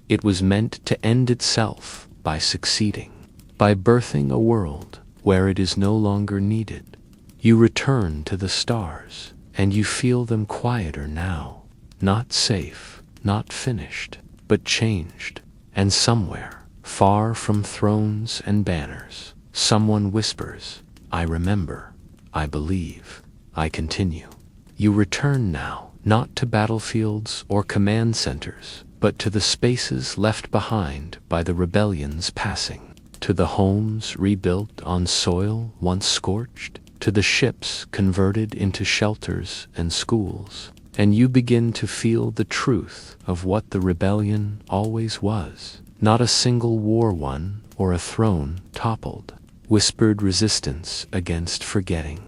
It was meant to end itself by succeeding, by birthing a world where it is no longer needed. You return to the stars, and you feel them quieter now, not safe, not finished, but changed. And somewhere, far from thrones and banners, someone whispers, "I remember, I believe, I continue." You return now, not to battlefields or command centers, but to the spaces left behind by the rebellion's passing, to the homes rebuilt on soil once scorched, to the ships converted into shelters and schools. And you begin to feel the truth of what the rebellion always was. Not a single war won or a throne toppled. Whispered resistance against forgetting.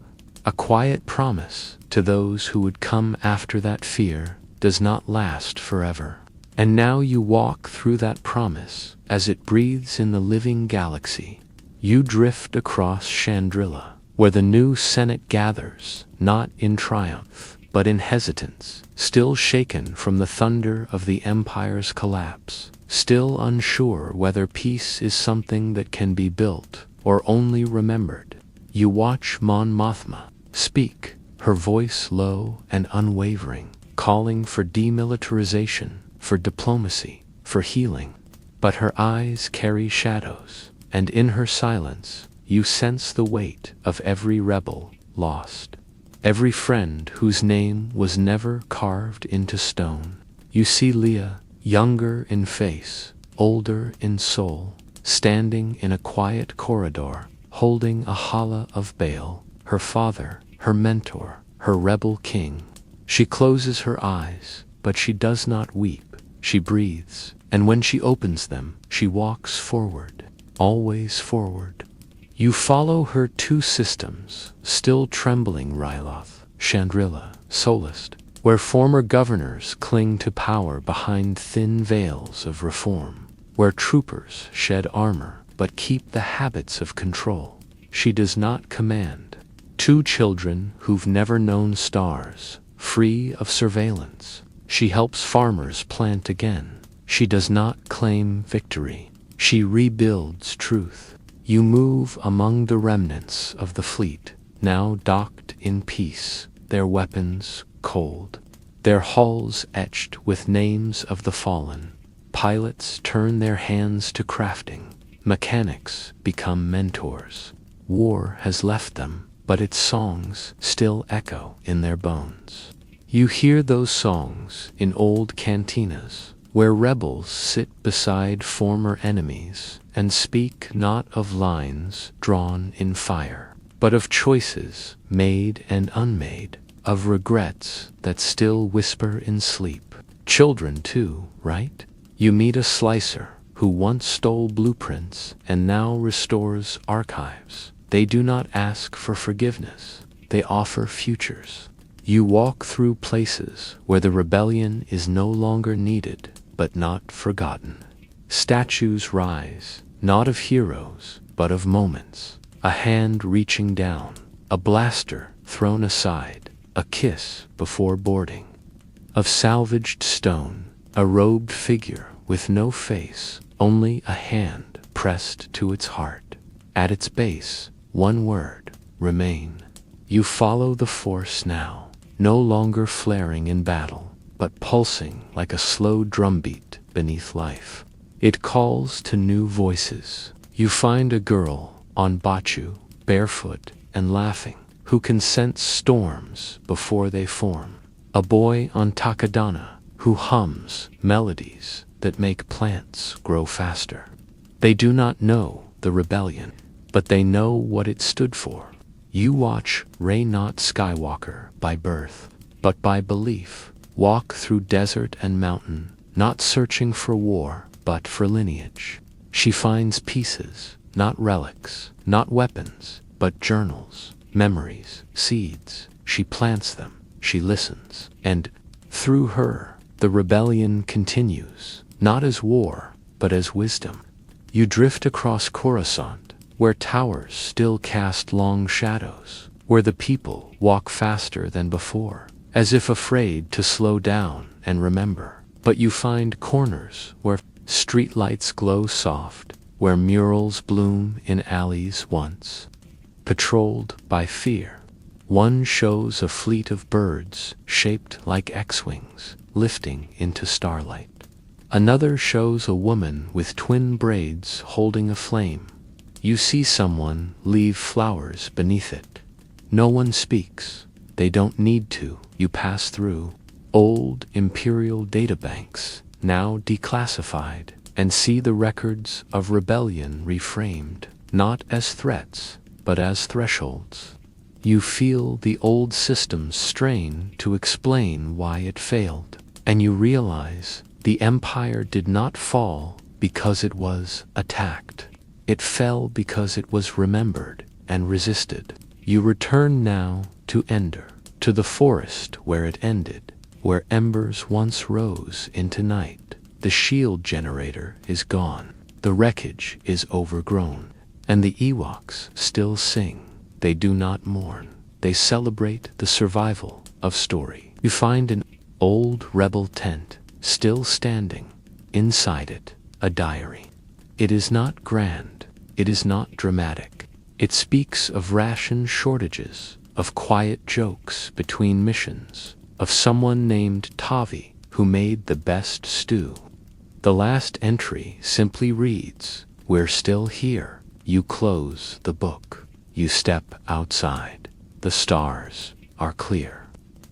A quiet promise to those who would come after that fear does not last forever. And now you walk through that promise as it breathes in the living galaxy. You drift across Chandrila, where the new Senate gathers, not in triumph, but in hesitance, still shaken from the thunder of the Empire's collapse, still unsure whether peace is something that can be built or only remembered. You watch Mon Mothma speak, her voice low and unwavering, calling for demilitarization, for diplomacy, for healing. But her eyes carry shadows, and in her silence, you sense the weight of every rebel lost. Every friend whose name was never carved into stone. You see Leah, younger in face, older in soul, standing in a quiet corridor, holding a challah of Baal, her father, her mentor, her rebel king. She closes her eyes, but she does not weep. She breathes, and when she opens them, she walks forward, always forward. You follow her two systems, still trembling Ryloth, Chandrila, Solist, where former governors cling to power behind thin veils of reform, where troopers shed armor but keep the habits of control. She does not command. Two children who've never known stars, free of surveillance. She helps farmers plant again. She does not claim victory. She rebuilds truth. You move among the remnants of the fleet, now docked in peace, their weapons cold, their hulls etched with names of the fallen. Pilots turn their hands to crafting. Mechanics become mentors. War has left them, but its songs still echo in their bones. You hear those songs in old cantinas, where rebels sit beside former enemies and speak not of lines drawn in fire, but of choices made and unmade, of regrets that still whisper in sleep. Children too, right? You meet a slicer who once stole blueprints and now restores archives. They do not ask for forgiveness. They offer futures. You walk through places where the rebellion is no longer needed, but not forgotten. Statues rise, not of heroes, but of moments. A hand reaching down, a blaster thrown aside, a kiss before boarding. Of salvaged stone, a robed figure with no face, only a hand pressed to its heart. At its base, one word, remain. You follow the Force now, no longer flaring in battle, but pulsing like a slow drumbeat beneath life. It calls to new voices. You find a girl on Bachu, barefoot and laughing, who can sense storms before they form. A boy on Takadana, who hums melodies that make plants grow faster. They do not know the rebellion, but they know what it stood for. You watch Rey, not Skywalker by birth, but by belief, walk through desert and mountain, not searching for war, but for lineage. She finds pieces, not relics, not weapons, but journals, memories, seeds. She plants them, she listens, and through her, the rebellion continues, not as war, but as wisdom. You drift across Coruscant, where towers still cast long shadows, where the people walk faster than before, as if afraid to slow down and remember. But you find corners where streetlights glow soft, where murals bloom in alleys once patrolled by fear. One shows a fleet of birds shaped like X-wings, lifting into starlight. Another shows a woman with twin braids holding a flame. You see someone leave flowers beneath it. No one speaks. They don't need to. You pass through old imperial databanks, now declassified, and see the records of rebellion reframed, not as threats, but as thresholds. You feel the old systems strain to explain why it failed, and you realize the empire did not fall because it was attacked. It fell because it was remembered and resisted. You return now to Ender, to the forest where it ended, where embers once rose into night. The shield generator is gone, the wreckage is overgrown, and the Ewoks still sing. They do not mourn. They celebrate the survival of story. You find an old rebel tent, still standing. Inside it, a diary. It is not grand. It is not dramatic. It speaks of ration shortages, of quiet jokes between missions, of someone named Tavi who made the best stew. The last entry simply reads, "We're still here." You close the book. You step outside. The stars are clear.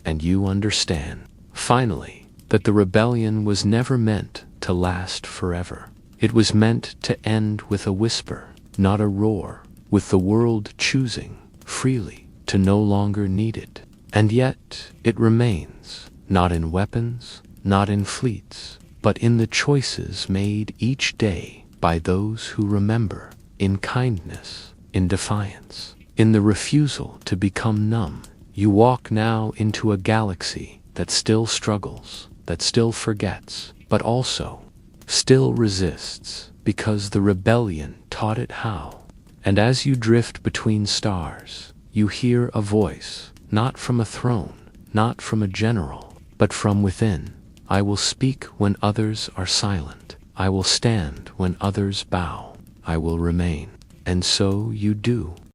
And you understand, finally, that the rebellion was never meant to last forever. It was meant to end with a whisper, not a roar, with the world choosing freely to no longer need it. And yet it remains, not in weapons, not in fleets, but in the choices made each day by those who remember, in kindness, in defiance, in the refusal to become numb. You walk now into a galaxy that still struggles, that still forgets, but also still resists, because the rebellion taught it how. And as you drift between stars, you hear a voice, not from a throne, not from a general, but from within. I will speak when others are silent. I will stand when others bow. I will remain. And so you do.